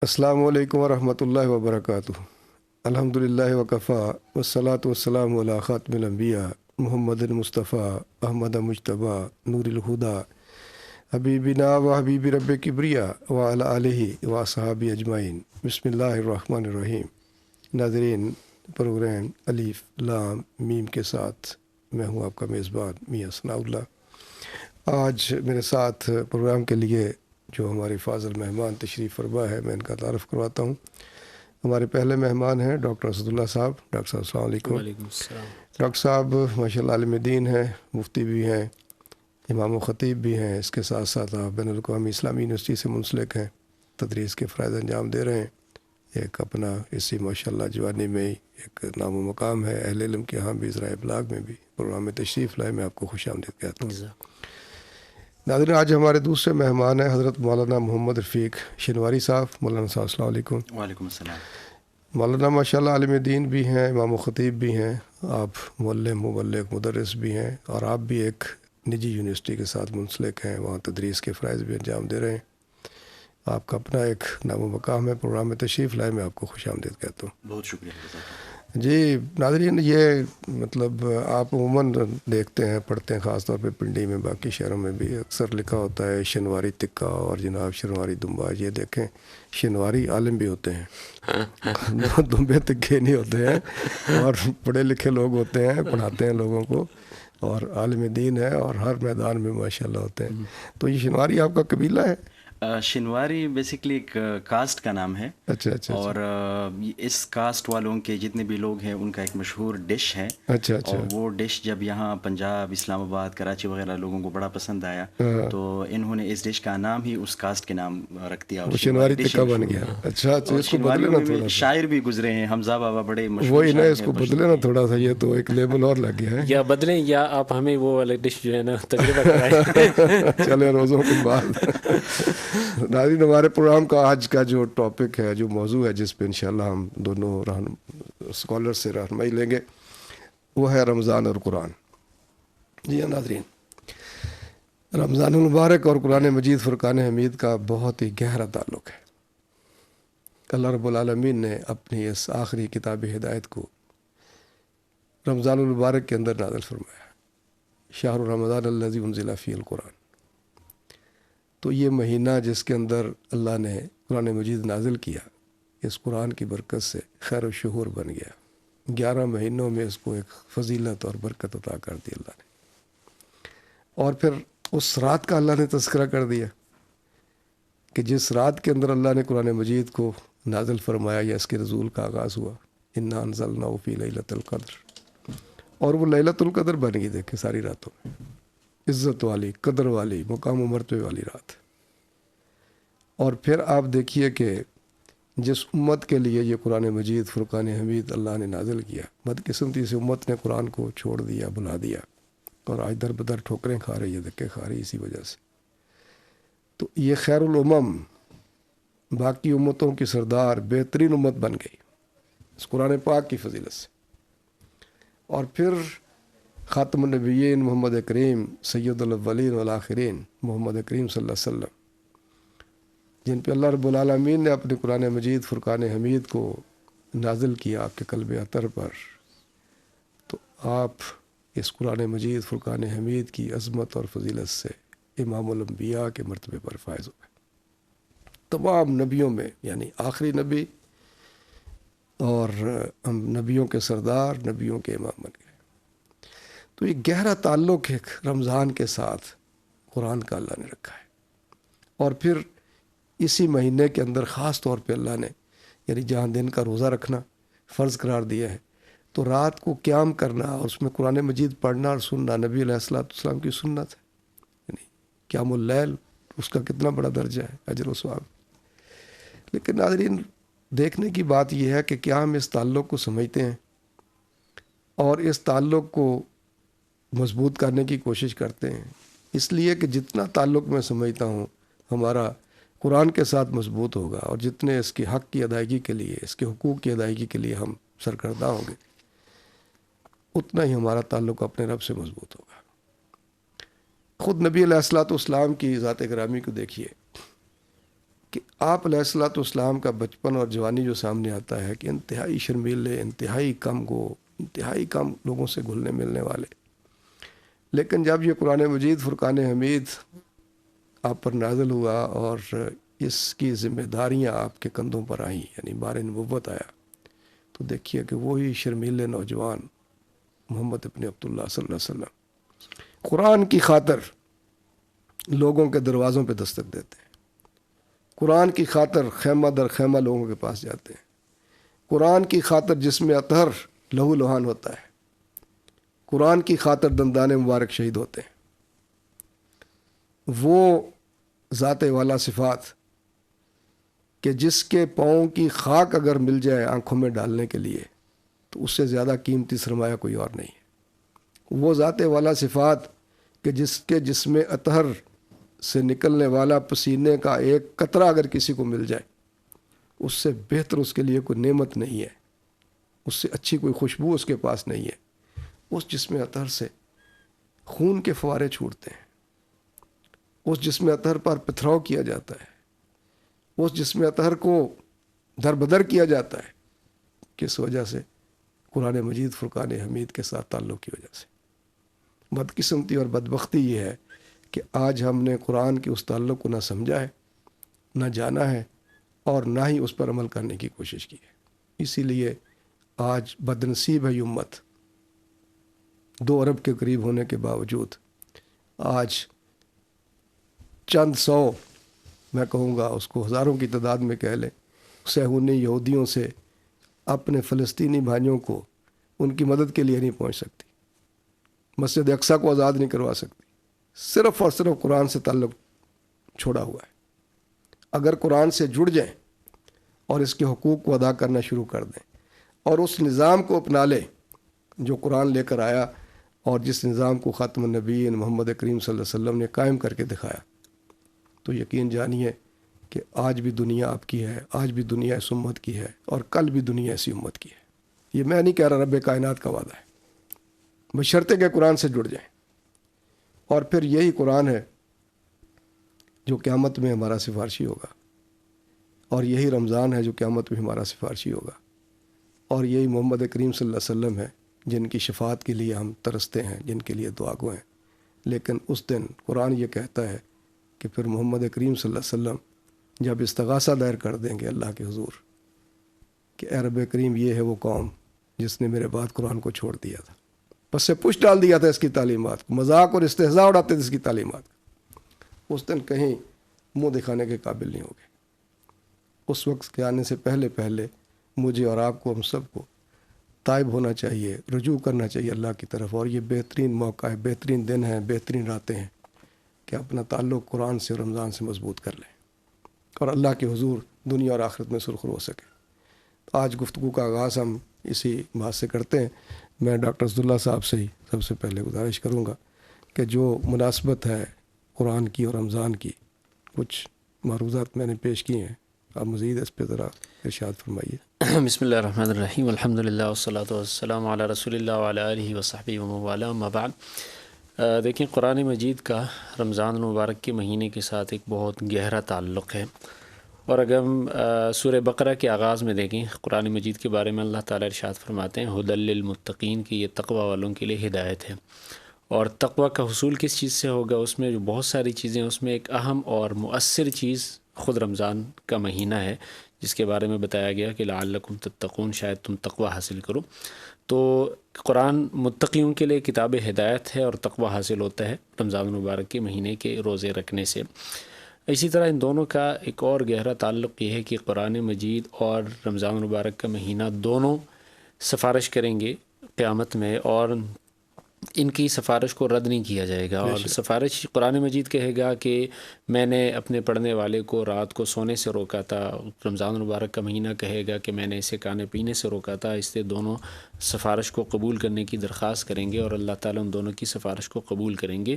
السلام علیکم ورحمۃ اللہ وبرکاتہ۔ الحمد للہ وکفا والصلاۃ والسلام علی خاتم الانبیاء محمد المصطفیٰ احمد مجتبیٰ نور الہدا حبیبنا و حبیب رب کبریا وعلی آلہ و صحابہ اجمعین۔ بسم اللہ الرحمن الرحیم۔ ناظرین، پروگرام الف لام میم کے ساتھ میں ہوں آپ کا میزبان میاں ثناء اللہ۔ آج میرے ساتھ پروگرام کے لیے جو ہمارے فاضل مہمان تشریف فرما ہے، میں ان کا تعارف کرواتا ہوں۔ ہمارے پہلے مہمان ہیں ڈاکٹر اسد اللہ صاحب۔ ڈاکٹر صاحب السلام علیکم۔ وعلیکم السلام۔ ڈاکٹر صاحب ماشاء اللہ عالم دین ہیں، مفتی بھی ہیں، امام و خطیب بھی ہیں، اس کے ساتھ ساتھ آپ بین الاقوامی اسلامی یونیورسٹی سے منسلک ہیں، تدریس کے فرائض انجام دے رہے ہیں۔ ایک اپنا اسی ماشاء اللہ جوانی میں ہی ایک نام و مقام ہے اہل علم کے ہاں بھی، ذرائع ابلاغ میں بھی۔ پروگرام میں تشریف لائے، میں آپ کو خوش آمدید کہتا ہوں۔ ناظرین، آج ہمارے دوسرے مہمان ہیں حضرت مولانا محمد رفیق شنواری صاحب۔ مولانا صاحب السلام علیکم۔ وعلیکم السلام۔ مولانا ماشاءاللہ عالم دین بھی ہیں، امام و خطیب بھی ہیں، آپ معلم مبلغ مدرس بھی ہیں، اور آپ بھی ایک نجی یونیورسٹی کے ساتھ منسلک ہیں، وہاں تدریس کے فرائض بھی انجام دے رہے ہیں۔ آپ کا اپنا ایک نام و مقام ہے، پروگرام میں تشریف لائے، میں آپ کو خوش آمدید کہتا ہوں۔ بہت شکریہ۔ جی ناظرین، یہ مطلب آپ عموماً دیکھتے ہیں، پڑھتے ہیں، خاص طور پہ پنڈی میں، باقی شہروں میں بھی اکثر لکھا ہوتا ہے شنواری تکہ اور جناب شنواری دمبا۔ یہ دیکھیں، شنواری عالم بھی ہوتے ہیں، دمبے تکے نہیں ہوتے ہیں، اور پڑھے لکھے لوگ ہوتے ہیں، پڑھاتے ہیں لوگوں کو، اور عالم دین ہے، اور ہر میدان میں ماشاءاللہ ہوتے ہیں۔ تو یہ شنواری آپ کا قبیلہ ہے؟ شنواری بیسکلی ایک کاسٹ کا نام ہے، اچھا اچھا اور اس کاسٹ والوں کے جتنے بھی لوگ ہیں ان کا ایک مشہور ڈش ہے، اچھا اچھا اور وہ ڈش جب یہاں پنجاب، اسلام آباد، کراچی وغیرہ لوگوں کو بڑا پسند آیا تو انہوں نے اس ڈش کا نام ہی اس کاسٹ کے نام رکھ دیا، اور شنواری ڈش تکہ بن گیا۔ اچھا اچھا، اس کو بدلے نا تھوڑا سا، شاعر بھی گزرے ہیں، حمزہ بابا بڑے مشہور وہی نا، شاعر اس کو ہیں۔ بدلے نا تھوڑا سا، یہ تو ایک لیبل اور لگ گیا ہے۔ یا بدلیں یا آپ ہمیں وہ والا ڈش جو ہے نا تجربہ کرائیں۔ چلے روزوں کے بعد۔ ناظرین، ہمارے پروگرام کا آج کا جو ٹاپک ہے، جو موضوع ہے، جس پہ انشاءاللہ ہم دونوں اسکالر سے رہنمائی لیں گے، وہ ہے رمضان اور قرآن۔ جی ہاں ناظرین، رمضان المبارک اور قرآن مجید فرقان حمید کا بہت ہی گہرا تعلق ہے۔ اللہ رب العالمین نے اپنی اس آخری کتاب ہدایت کو رمضان المبارک کے اندر نازل فرمایا، شہر رمضان الذی انزل فیہ القرآن۔ تو یہ مہینہ جس کے اندر اللہ نے قرآن مجید نازل کیا، اس قرآن کی برکت سے خیر و شہور بن گیا۔ 11 مہینوں میں اس کو ایک فضیلت اور برکت عطا کر دی اللہ نے، اور پھر اس رات کا اللہ نے تذکرہ کر دیا کہ جس رات کے اندر اللہ نے قرآن مجید کو نازل فرمایا یا اس کے نزول کا آغاز ہوا، انا انزلناہ فی لیلۃ القدر، اور وہ لیلۃ القدر بن گئی۔ دیکھیں، ساری راتوں میں عزت والی، قدر والی، مقام و مرتبے والی رات۔ اور پھر آپ دیکھیے کہ جس امت کے لیے یہ قرآن مجید فرقان حمید اللہ نے نازل کیا، بدقسمتی سے امت نے قرآن کو چھوڑ دیا، بھلا دیا، اور آج در بدر ٹھوکریں کھا رہی ہے، دھکے کھا رہی ہے اسی وجہ سے۔ تو یہ خیر الامم، باقی امتوں کی سردار، بہترین امت بن گئی اس قرآن پاک کی فضیلت سے۔ اور پھر خاتم النبیین محمد کریم سید الاولین والآخرین محمد کریم صلی اللہ علیہ وسلم، جن پہ اللہ رب العالمین نے اپنے قرآن مجید فرقان حمید کو نازل کیا آپ کے قلب اطہر پر، تو آپ اس قرآن مجید فرقان حمید کی عظمت اور فضیلت سے امام الانبیاء کے مرتبے پر فائز ہوئے۔ تمام نبیوں میں یعنی آخری نبی، اور ہم نبیوں کے سردار، نبیوں کے امام بن گئے۔ تو یہ گہرا تعلق ایک رمضان کے ساتھ قرآن کا اللہ نے رکھا ہے۔ اور پھر اسی مہینے کے اندر خاص طور پہ اللہ نے یعنی جہاں دن کا روزہ رکھنا فرض قرار دیا ہے، تو رات کو قیام کرنا اور اس میں قرآن مجید پڑھنا اور سننا نبی علیہ السلام کی سنت ہے۔ یعنی قیام اللیل، اس کا کتنا بڑا درجہ ہے، اجر و ثواب۔ لیکن ناظرین، دیکھنے کی بات یہ ہے کہ کیا ہم اس تعلق کو سمجھتے ہیں اور اس تعلق کو مضبوط کرنے کی کوشش کرتے ہیں؟ اس لیے کہ جتنا تعلق میں سمجھتا ہوں ہمارا قرآن کے ساتھ مضبوط ہوگا، اور جتنے اس کے حق کی ادائیگی کے لیے، اس کے حقوق کی ادائیگی کے لیے ہم سرگردہ ہوں گے، اتنا ہی ہمارا تعلق اپنے رب سے مضبوط ہوگا۔ خود نبی علیہ السلام کی ذات گرامی کو دیکھیے کہ آپ علیہ الصلوۃ والسلام کا بچپن اور جوانی جو سامنے آتا ہے کہ انتہائی شرمیلے، انتہائی کم گو، انتہائی کم لوگوں سے گھلنے ملنے والے، لیکن جب یہ قرآن مجید فرقان حمید آپ پر نازل ہوا اور اس کی ذمہ داریاں آپ کے کندھوں پر آئیں، یعنی بار نبوت آیا، تو دیکھیے کہ وہی شرمیلے نوجوان محمد ابن عبداللہ صلی اللہ علیہ وسلم قرآن کی خاطر لوگوں کے دروازوں پہ دستک دیتے ہیں، قرآن کی خاطر خیمہ در خیمہ لوگوں کے پاس جاتے ہیں، قرآن کی خاطر جس میں اطہر لہو لہان ہوتا ہے، قرآن کی خاطر دندان مبارک شہید ہوتے ہیں، وہ ذات والا صفات کہ جس کے پاؤں کی خاک اگر مل جائے آنکھوں میں ڈالنے کے لیے تو اس سے زیادہ قیمتی سرمایہ کوئی اور نہیں ہے، وہ ذات والا صفات کہ جس کے جسم اطہر سے نکلنے والا پسینے کا ایک قطرہ اگر کسی کو مل جائے اس سے بہتر اس کے لیے کوئی نعمت نہیں ہے، اس سے اچھی کوئی خوشبو اس کے پاس نہیں ہے، اس جسم اطہر سے خون کے فوارے چھوٹتے ہیں، اس جسم اطہر پر پتھراؤ کیا جاتا ہے، اس جسم اطہر کو در بدر کیا جاتا ہے، کس وجہ سے؟ قرآن مجید فرقان حمید کے ساتھ تعلق کی وجہ سے۔ بدقسمتی اور بدبختی یہ ہے کہ آج ہم نے قرآن کے اس تعلق کو نہ سمجھا ہے، نہ جانا ہے، اور نہ ہی اس پر عمل کرنے کی کوشش کی ہے۔ اسی لیے آج بدنصیب ہے یہ امت، 2 ارب کے قریب ہونے کے باوجود آج چند سو، میں کہوں گا اس کو ہزاروں کی تعداد میں کہہ لیں، صہیونی یہودیوں سے اپنے فلسطینی بھائیوں کو ان کی مدد کے لیے نہیں پہنچ سکتی، مسجد اقصیٰ کو آزاد نہیں کروا سکتی، صرف اور صرف قرآن سے تعلق چھوڑا ہوا ہے۔ اگر قرآن سے جڑ جائیں اور اس کے حقوق کو ادا کرنا شروع کر دیں اور اس نظام کو اپنا لیں جو قرآن لے کر آیا اور جس نظام کو خاتم النبیین محمد کریم صلی اللہ علیہ وسلم نے قائم کر کے دکھایا، تو یقین جانیے کہ آج بھی دنیا آپ کی ہے، آج بھی دنیا اس امت کی ہے، اور کل بھی دنیا ایسی امت کی ہے۔ یہ میں نہیں کہہ رہا، رب کائنات کا وعدہ ہے، بشرطے کہ قرآن سے جڑ جائیں، اور پھر یہی قرآن ہے جو قیامت میں ہمارا سفارشی ہوگا، اور یہی رمضان ہے جو قیامت میں ہمارا سفارشی ہوگا، اور یہی محمد کریم صلی اللہ علیہ وسلم ہے جن کی شفاعت کے لیے ہم ترستے ہیں، جن کے لیے دعا گو ہیں۔ لیکن اس دن قرآن یہ کہتا ہے کہ پھر محمد کریم صلی اللہ علیہ وسلم جب استغاثہ دائر کر دیں گے اللہ کے حضور کہ اے رب کریم یہ ہے وہ قوم جس نے میرے بعد قرآن کو چھوڑ دیا تھا، پس سے پش ڈال دیا تھا اس کی تعلیمات کو، مذاق اور استہزاء اڑاتے تھے اس کی تعلیمات کا، اس دن کہیں منہ دکھانے کے قابل نہیں ہوگے۔ اس وقت کے آنے سے پہلے پہلے مجھے اور آپ کو، ہم سب کو تائب ہونا چاہیے، رجوع کرنا چاہیے اللہ کی طرف، اور یہ بہترین موقع ہے، بہترین دن ہے، بہترین راتیں ہیں کہ اپنا تعلق قرآن سے اور رمضان سے مضبوط کر لیں اور اللہ کے حضور دنیا اور آخرت میں سرخرو ہو سکے۔ آج گفتگو کا آغاز ہم اسی بات سے کرتے ہیں۔ میں ڈاکٹر اسداللہ صاحب سے ہی سب سے پہلے گزارش کروں گا کہ جو مناسبت ہے قرآن کی اور رمضان کی، کچھ معروضات میں نے پیش کی ہیں، آپ مزید اس پہ ذرا ارشاد فرمائیے۔ بسم اللہ الرحمن الرحیم، الحمدللہ والصلاۃ والسلام علی رسول اللہ وعلی آلہ وصحبہ ومن والاه، اما بعد۔ دیکھیں قرآن مجید کا رمضان المبارک کے مہینے کے ساتھ ایک بہت گہرا تعلق ہے، اور اگر ہم سورہ بقرہ کے آغاز میں دیکھیں قرآن مجید کے بارے میں اللہ تعالیٰ ارشاد فرماتے ہیں ھدی للمتقین، کی یہ تقوی والوں کے لیے ہدایت ہے۔ اور تقوی کا حصول کس چیز سے ہوگا؟ اس میں جو بہت ساری چیزیں، اس میں ایک اہم اور مؤثر چیز خود رمضان کا مہینہ ہے، جس کے بارے میں بتایا گیا کہ لعلکم تتقون، شاید تم تقوی حاصل کرو۔ تو قرآن متقیوں کے لیے کتاب ہدایت ہے، اور تقوی حاصل ہوتا ہے رمضان المبارک کے مہینے کے روزے رکھنے سے۔ اسی طرح ان دونوں کا ایک اور گہرا تعلق یہ ہے کہ قرآن مجید اور رمضان المبارک کا مہینہ دونوں سفارش کریں گے قیامت میں، اور ان کی سفارش کو رد نہیں کیا جائے گا۔ اور سفارش قرآن مجید کہے گا کہ میں نے اپنے پڑھنے والے کو رات کو سونے سے روکا تھا، رمضان المبارک کا مہینہ کہے گا کہ میں نے اسے کھانے پینے سے روکا تھا، اس سے دونوں سفارش کو قبول کرنے کی درخواست کریں گے اور اللہ تعالیٰ ان دونوں کی سفارش کو قبول کریں گے.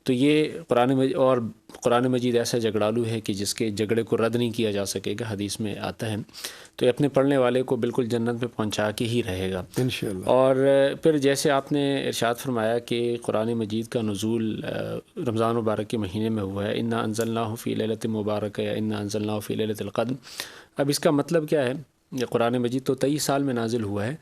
تو یہ قرآن مجید ایسا جھگڑالو ہے کہ جس کے جھگڑے کو رد نہیں کیا جا سکے گا، حدیث میں آتا ہے. تو یہ اپنے پڑھنے والے کو بالکل جنت میں پہنچا کے ہی رہے گا انشاءاللہ. اور پھر جیسے آپ نے ارشاد فرمایا کہ قرآن مجید کا نزول رمضان مبارک کے مہینے میں ہوا ہے، انا انزلناہ فی لیلۃ مبارکہ یا انا انزلناہ فی لیلۃ القدر. اب اس کا مطلب کیا ہے؟ یہ قرآن مجید تو 23 سال میں نازل ہوا ہے.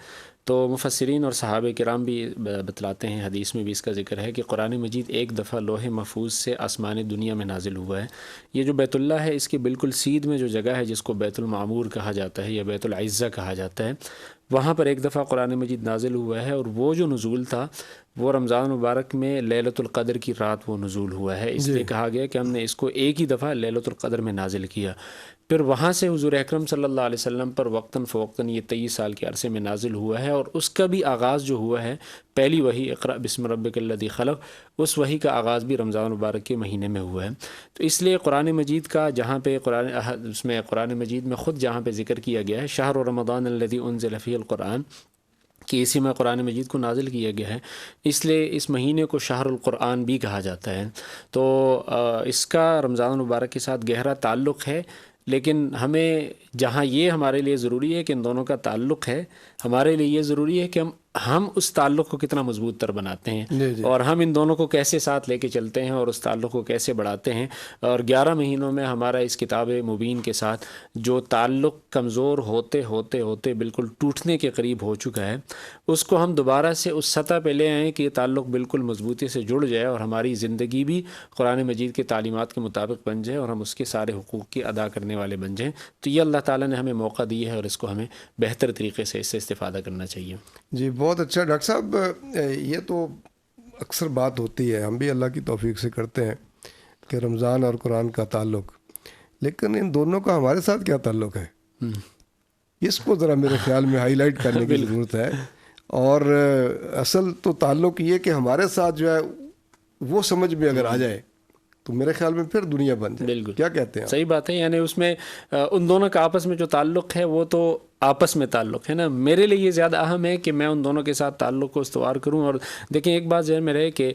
تو مفسرین اور صحابہ کرام بھی بتلاتے ہیں، حدیث میں بھی اس کا ذکر ہے کہ قرآن مجید ایک دفعہ لوح محفوظ سے آسمان دنیا میں نازل ہوا ہے. یہ جو بیت اللہ ہے، اس کے بالکل سیدھ میں جو جگہ ہے جس کو بیت المعمور کہا جاتا ہے یا بیت العزہ کہا جاتا ہے، وہاں پر ایک دفعہ قرآن مجید نازل ہوا ہے. اور وہ جو نزول تھا وہ رمضان مبارک میں لیلۃ القدر کی رات وہ نزول ہوا ہے. اس لیے کہا گیا کہ ہم نے اس کو ایک ہی دفعہ لیلۃ القدر میں نازل کیا. پھر وہاں سے حضور اکرم صلی اللہ علیہ وسلم پر وقتاً فوقتاً یہ 23 سال کے عرصے میں نازل ہوا ہے. اور اس کا بھی آغاز جو ہوا ہے، پہلی وحی اقرأ بسم ربک الذی خلق، اس وحی کا آغاز بھی رمضان مبارک کے مہینے میں ہوا ہے. تو اس لیے قرآن مجید کا جہاں پہ قرآن مجید میں خود جہاں پہ ذکر کیا گیا ہے شہر رمضان الذی انزل فیہ القرآن، کہ اسی میں قرآن مجید کو نازل کیا گیا ہے، اس لیے اس مہینے کو شہر القرآن بھی کہا جاتا ہے. تو اس کا رمضان مبارک کے ساتھ گہرا تعلق ہے. لیکن ہمیں جہاں یہ ہمارے لیے ضروری ہے کہ ان دونوں کا تعلق ہے، ہمارے لیے یہ ضروری ہے کہ ہم اس تعلق کو کتنا مضبوط تر بناتے ہیں اور ہم ان دونوں کو کیسے ساتھ لے کے چلتے ہیں اور اس تعلق کو کیسے بڑھاتے ہیں. اور 11 مہینوں میں ہمارا اس کتاب مبین کے ساتھ جو تعلق کمزور ہوتے ہوتے ہوتے بالکل ٹوٹنے کے قریب ہو چکا ہے، اس کو ہم دوبارہ سے اس سطح پہ لے آئیں کہ یہ تعلق بالکل مضبوطی سے جڑ جائے اور ہماری زندگی بھی قرآن مجید کے تعلیمات کے مطابق بن جائے اور ہم اس کے سارے حقوق کی ادا کرنے والے بن جائیں. تو یہ اللہ تعالیٰ نے ہمیں موقع دیا ہے اور اس کو ہمیں بہتر طریقے سے اس سے استفادہ کرنا چاہیے. جی بہت اچھا ڈاکٹر صاحب. یہ تو اکثر بات ہوتی ہے، ہم بھی اللہ کی توفیق سے کرتے ہیں کہ رمضان اور قرآن کا تعلق، لیکن ان دونوں کا ہمارے ساتھ کیا تعلق ہے، اس کو ذرا میرے خیال میں ہائی لائٹ کرنے کی ضرورت ہے. اور اصل تو تعلق یہ کہ ہمارے ساتھ جو ہے وہ سمجھ میں اگر آ جائے تو میرے خیال میں پھر دنیا بن جائے. بالکل کیا کہتے ہیں؟ صحیح بات ہے. یعنی اس میں ان دونوں کا آپس میں جو تعلق ہے وہ تو آپس میں تعلق ہے نا. میرے لیے یہ زیادہ اہم ہے کہ میں ان دونوں کے ساتھ تعلق کو استوار کروں. اور دیکھیں ایک بات ذہن میں رہے کہ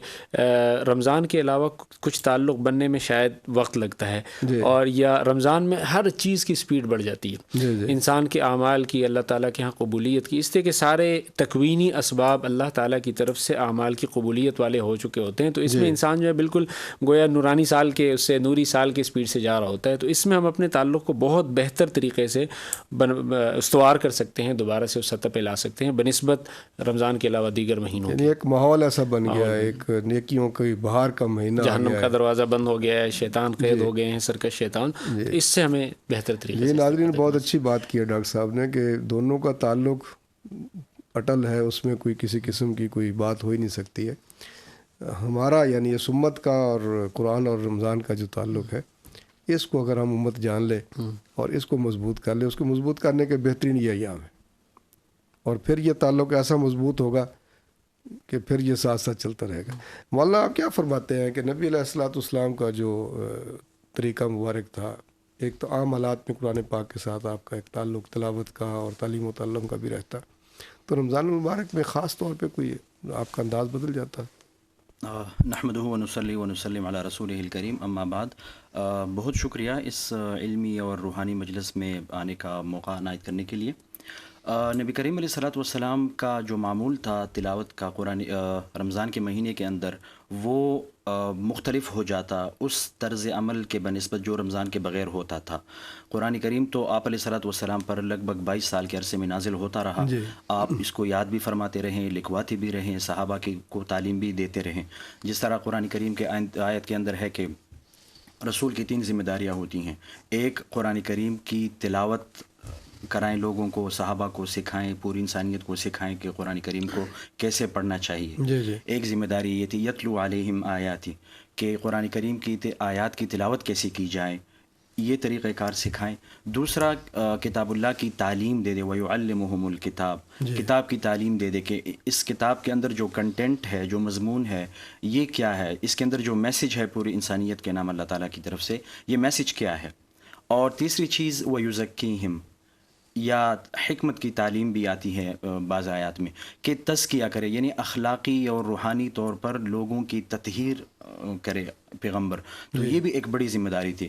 رمضان کے علاوہ کچھ تعلق بننے میں شاید وقت لگتا ہے اور یا رمضان میں ہر چیز کی سپیڈ بڑھ جاتی ہے. انسان کے اعمال کی، اللہ تعالیٰ کے ہاں قبولیت کی، اس لیے کہ سارے تکوینی اسباب اللہ تعالیٰ کی طرف سے اعمال کی قبولیت والے ہو چکے ہوتے ہیں. تو اس میں انسان جو ہے بالکل گویا نورانی سال کے اس سے نوری سال کی سپیڈ سے جا رہا ہوتا ہے. تو اس میں ہم اپنے تعلق کو بہت بہتر طریقے سے استوار کر سکتے ہیں، دوبارہ سے اس سطح پہ لا سکتے ہیں بنسبت رمضان کے علاوہ دیگر مہینوں. یعنی ایک ماحول ایسا بن گیا ہے، ایک نیکیوں کی بہار کا مہینہ، جہنم کا دروازہ بند ہو گیا ہے، شیطان قید ہو گئے ہیں، سرکش شیطان. تو اس سے ہمیں بہتر طریقے سے. ناظرین بہت اچھی بات کی ہے ڈاکٹر صاحب نے کہ دونوں کا تعلق اٹل ہے، اس میں کوئی کسی قسم کی کوئی بات ہو ہی نہیں سکتی ہے. ہمارا یعنی یہ امت کا اور قرآن اور رمضان کا جو تعلق ہے، اس کو اگر ہم امت جان لے اور اس کو مضبوط کر لے، اس کو مضبوط کرنے کے بہترین یہ ایام ہے. اور پھر یہ تعلق ایسا مضبوط ہوگا کہ پھر یہ ساتھ ساتھ چلتا رہے گا. مولانا آپ کیا فرماتے ہیں کہ نبی علیہ الصلوۃ والسلام کا جو طریقہ مبارک تھا، ایک تو عام حالات میں قرآن پاک کے ساتھ آپ کا ایک تعلق تلاوت کا اور تعلیم و تعلم کا بھی رہتا، تو رمضان المبارک میں خاص طور پہ کوئی آپ کا انداز بدل جاتا؟ نحمدہ ونصلی ونسلم علی رسولہ الکریم، اما بعد. بہت شکریہ اس علمی اور روحانی مجلس میں آنے کا موقع عنایت کرنے کے لیے. نبی کریم علیہ الصلوۃ والسلام کا جو معمول تھا تلاوت کا قرآن رمضان کے مہینے کے اندر، وہ مختلف ہو جاتا اس طرز عمل کے بنسبت جو رمضان کے بغیر ہوتا تھا. قرآن کریم تو آپ علیہ الصلوۃ والسلام پر لگ بھگ 22 سال کے عرصے میں نازل ہوتا رہا. آپ اس کو یاد بھی فرماتے رہیں، لکھواتے بھی رہیں، صحابہ کو تعلیم بھی دیتے رہیں. جس طرح قرآن کریم کے آیت کے اندر ہے کہ رسول کی 3 ذمہ داریاں ہوتی ہیں. ایک، قرآن کریم کی تلاوت کرائیں، لوگوں کو، صحابہ کو سکھائیں، پوری انسانیت کو سکھائیں کہ قرآن کریم کو کیسے پڑھنا چاہیے. ایک ذمہ داری یہ تھی یتلو علیہم آیاتی، کہ قرآن کریم کی آیات کی تلاوت کیسے کی جائے، یہ طریقہ کار سکھائیں. دوسرا، کتاب اللہ کی تعلیم دے دے، وَيُعَلِّمُهُمُ الْكِتَابِ، کتاب کی تعلیم دے دے کہ اس کتاب کے اندر جو کنٹینٹ ہے، جو مضمون ہے، یہ کیا ہے، اس کے اندر جو میسج ہے پوری انسانیت کے نام اللہ تعالیٰ کی طرف سے، یہ میسج کیا ہے. اور تیسری چیز وَيُزَكِّيهِمْ، یا حکمت کی تعلیم بھی آتی ہے بعض آیات میں کہ تزکیہ کرے، یعنی اخلاقی اور روحانی طور پر لوگوں کی تطہیر کرے پیغمبر، تو یہ بھی ایک بڑی ذمہ داری تھی۔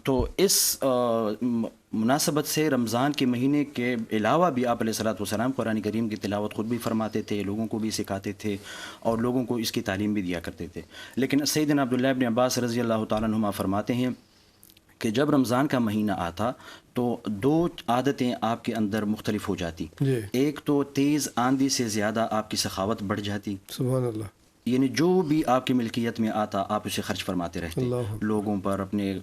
تو اس مناسبت سے رمضان کے مہینے کے علاوہ بھی آپ علیہ الصلوۃ والسلام قرآن کریم کی تلاوت خود بھی فرماتے تھے، لوگوں کو بھی سکھاتے تھے اور لوگوں کو اس کی تعلیم بھی دیا کرتے تھے۔ لیکن سیدنا عبداللہ ابن عباس رضی اللہ تعالیٰ عنہما فرماتے ہیں کہ جب رمضان کا مہینہ آتا تو دو عادتیں آپ کے اندر مختلف ہو جاتی۔ ایک تو تیز آندھی سے زیادہ آپ کی سخاوت بڑھ جاتی، سبحان اللہ، یعنی جو بھی آپ کی ملکیت میں آتا آپ اسے خرچ فرماتے رہتے، لوگوں پر، اپنے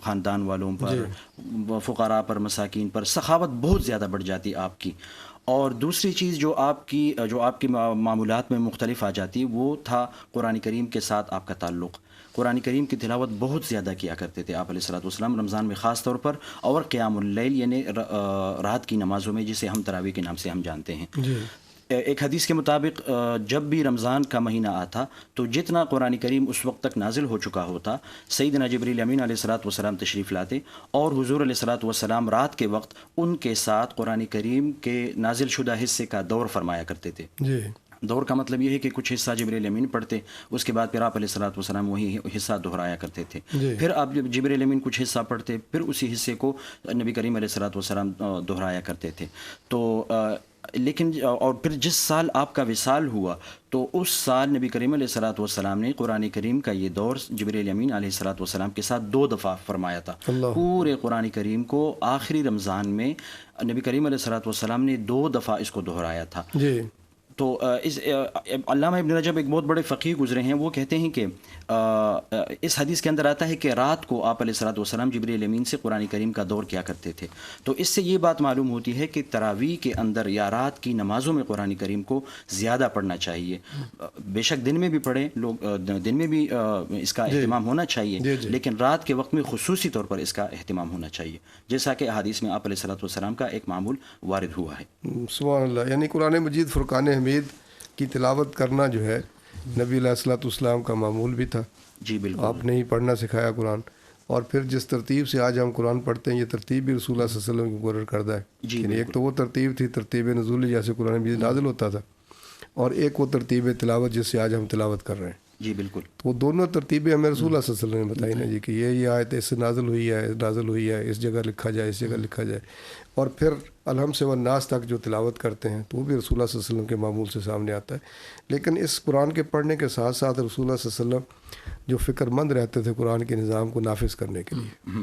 خاندان والوں پر، فقراء پر، مساکین پر، سخاوت بہت زیادہ بڑھ جاتی آپ کی۔ اور دوسری چیز جو آپ کی معمولات میں مختلف آ جاتی وہ تھا قرآن کریم کے ساتھ آپ کا تعلق۔ قرآن کریم کی تلاوت بہت زیادہ کیا کرتے تھے آپ علیہ الصلوۃ والسلام رمضان میں خاص طور پر، اور قیام اللیل یعنی رات کی نمازوں میں، جسے ہم تراویح کے نام سے ہم جانتے ہیں۔ ایک حدیث کے مطابق جب بھی رمضان کا مہینہ آتا تو جتنا قرآن کریم اس وقت تک نازل ہو چکا ہوتا، سیدنا جبریل امین علیہ الصلوۃ والسلام تشریف لاتے اور حضور علیہ الصلوۃ والسلام رات کے وقت ان کے ساتھ قرآن کریم کے نازل شدہ حصے کا دور فرمایا کرتے تھے۔ دور کا مطلب یہ ہے کہ کچھ حصہ جبریل امین پڑھتے، اس کے بعد پھر آپ علیہ الصلوۃ والسلام وہی حصہ دہرایا کرتے تھے، پھر آپ جبریل امین کچھ حصہ پڑھتے، پھر اسی حصے کو نبی کریم علیہ الصلوۃ والسلام دہرایا کرتے تھے۔ تو لیکن اور پھر جس سال آپ کا وصال ہوا تو اس سال نبی کریم علیہ الصلوۃ والسلام نے قرآن کریم کا یہ دور جبریل امین علیہ الصلوۃ والسلام کے ساتھ 2 دفعہ فرمایا تھا۔ پورے قرآن کریم کو آخری رمضان میں نبی کریم علیہ الصلوۃ والسلام نے 2 دفعہ اس کو دہرایا تھا۔ تو علامہ ابن رجب ایک بہت بڑے فقیہ گزرے ہیں، وہ کہتے ہیں کہ اس حدیث کے اندر آتا ہے کہ رات کو آپ علیہ الصلوۃ والسلام جبریل امین سے قرآن کریم کا دور کیا کرتے تھے۔ تو اس سے یہ بات معلوم ہوتی ہے کہ تراویح کے اندر یا رات کی نمازوں میں قرآن کریم کو زیادہ پڑھنا چاہیے۔ بے شک دن میں بھی پڑھیں لوگ، دن میں بھی اس کا اہتمام ہونا چاہیے، لیکن رات کے وقت میں خصوصی طور پر اس کا اہتمام ہونا چاہیے، جیسا کہ احادیث میں آپ علیہ الصلوۃ والسلام کا ایک معمول وارد ہوا ہے۔ سبحان اللہ، یعنی قرآن مجید فرقان حمید کی تلاوت کرنا جو ہے نبی علیہ الصلوۃ والسلام کا معمول بھی تھا۔ جی بالکل، آپ نے ہی پڑھنا سکھایا قرآن، اور پھر جس ترتیب سے آج ہم قرآن پڑھتے ہیں یہ ترتیب بھی رسول اللہ صلی اللہ علیہ وسلم کی مقرر کردہ ہے۔ یعنی ایک تو وہ ترتیب تھی ترتیب نزول جیسے قرآن مجید نازل ہوتا تھا، اور ایک وہ ترتیب تلاوت جس سے آج ہم تلاوت کر رہے ہیں۔ جی بالکل، تو وہ دونوں ترتیبیں ہمیں رسول اللہ صلی اللہ علیہ وسلم نے بتائی نا جی کہ یہ آیت اس سے نازل ہوئی ہے، اس جگہ لکھا جائے، اس جگہ لکھا جائے، اور پھر الحم سے والناس تک جو تلاوت کرتے ہیں تو وہ بھی رسول اللہ صلی اللہ علیہ وسلم کے معمول سے سامنے آتا ہے۔ لیکن اس قرآن کے پڑھنے کے ساتھ ساتھ رسول اللہ صلی اللہ علیہ وسلم جو فکر مند رہتے تھے قرآن کے نظام کو نافذ کرنے کے لیے،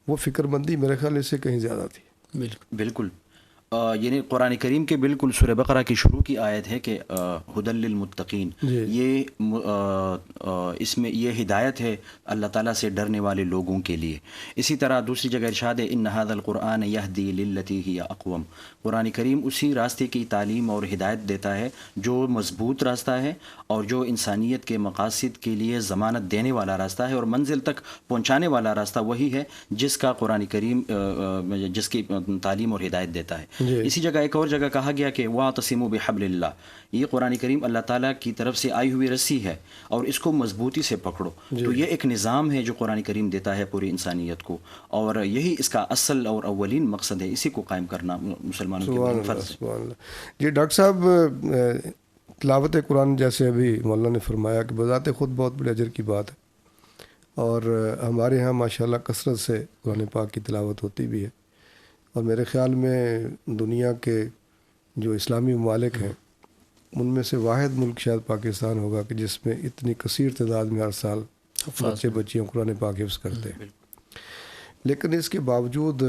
وہ فکر مندی میرے خیال اس سے کہیں زیادہ تھی۔ بالکل، یعنی قرآن کریم کے بالکل سورہ بقرہ کی شروع کی آیت ہے کہ ہدی للمتقین، اس میں یہ ہدایت ہے اللہ تعالیٰ سے ڈرنے والے لوگوں کے لیے۔ اسی طرح دوسری جگہ ارشاد ہے ان ھذا القرآن یہدی للتی ہی اقوم، قرآن کریم اسی راستے کی تعلیم اور ہدایت دیتا ہے جو مضبوط راستہ ہے اور جو انسانیت کے مقاصد کے لیے ضمانت دینے والا راستہ ہے، اور منزل تک پہنچانے والا راستہ وہی ہے جس کا قرآن کریم جس کی تعلیم اور ہدایت دیتا ہے۔ اسی جگہ ایک اور جگہ کہا گیا کہ وَاعْتَصِمُوا بِحَبْلِ اللَّهِ، یہ قرآن کریم اللہ تعالیٰ کی طرف سے آئی ہوئی رسی ہے اور اس کو مضبوطی سے پکڑو۔ تو یہ ایک نظام ہے جو قرآن کریم دیتا ہے پوری انسانیت کو، اور یہی اس کا اصل اور اولین مقصد ہے، اسی کو قائم کرنا مسلمانوں کے فرض ہے۔ جی ڈاکٹر صاحب، تلاوت قرآن جیسے ابھی مولانا نے فرمایا کہ بذات خود بہت بڑے اجر کی بات ہے، اور ہمارے ہاں ماشاءاللہ کثرت سے قرآن پاک کی تلاوت ہوتی بھی ہے، اور میرے خیال میں دنیا کے جو اسلامی ممالک ہیں ان میں سے واحد ملک شاید پاکستان ہوگا کہ جس میں اتنی کثیر تعداد میں ہر سال بچیاں قرآن پاک حفظ کرتے ہیں۔ لیکن اس کے باوجود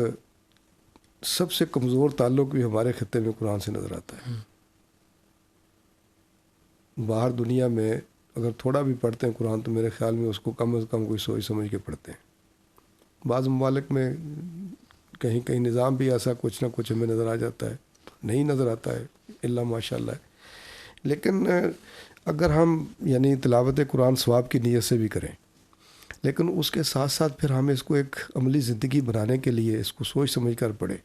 سب سے کمزور تعلق بھی ہمارے خطے میں قرآن سے نظر آتا ہے۔ باہر دنیا میں اگر تھوڑا بھی پڑھتے ہیں قرآن تو میرے خیال میں اس کو کم از کم کوئی سوچ سمجھ کے پڑھتے ہیں۔ بعض ممالک میں کہیں کہیں نظام بھی ایسا کچھ نہ کچھ ہمیں نظر آ جاتا ہے، نہیں نظر آتا ہے اللہ ماشاء اللہ ہے۔ لیکن اگر ہم یعنی تلاوت قرآن ثواب کی نیت سے بھی کریں، لیکن اس کے ساتھ ساتھ پھر ہم اس کو ایک عملی زندگی بنانے کے لیے اس کو سوچ سمجھ کر پڑھیں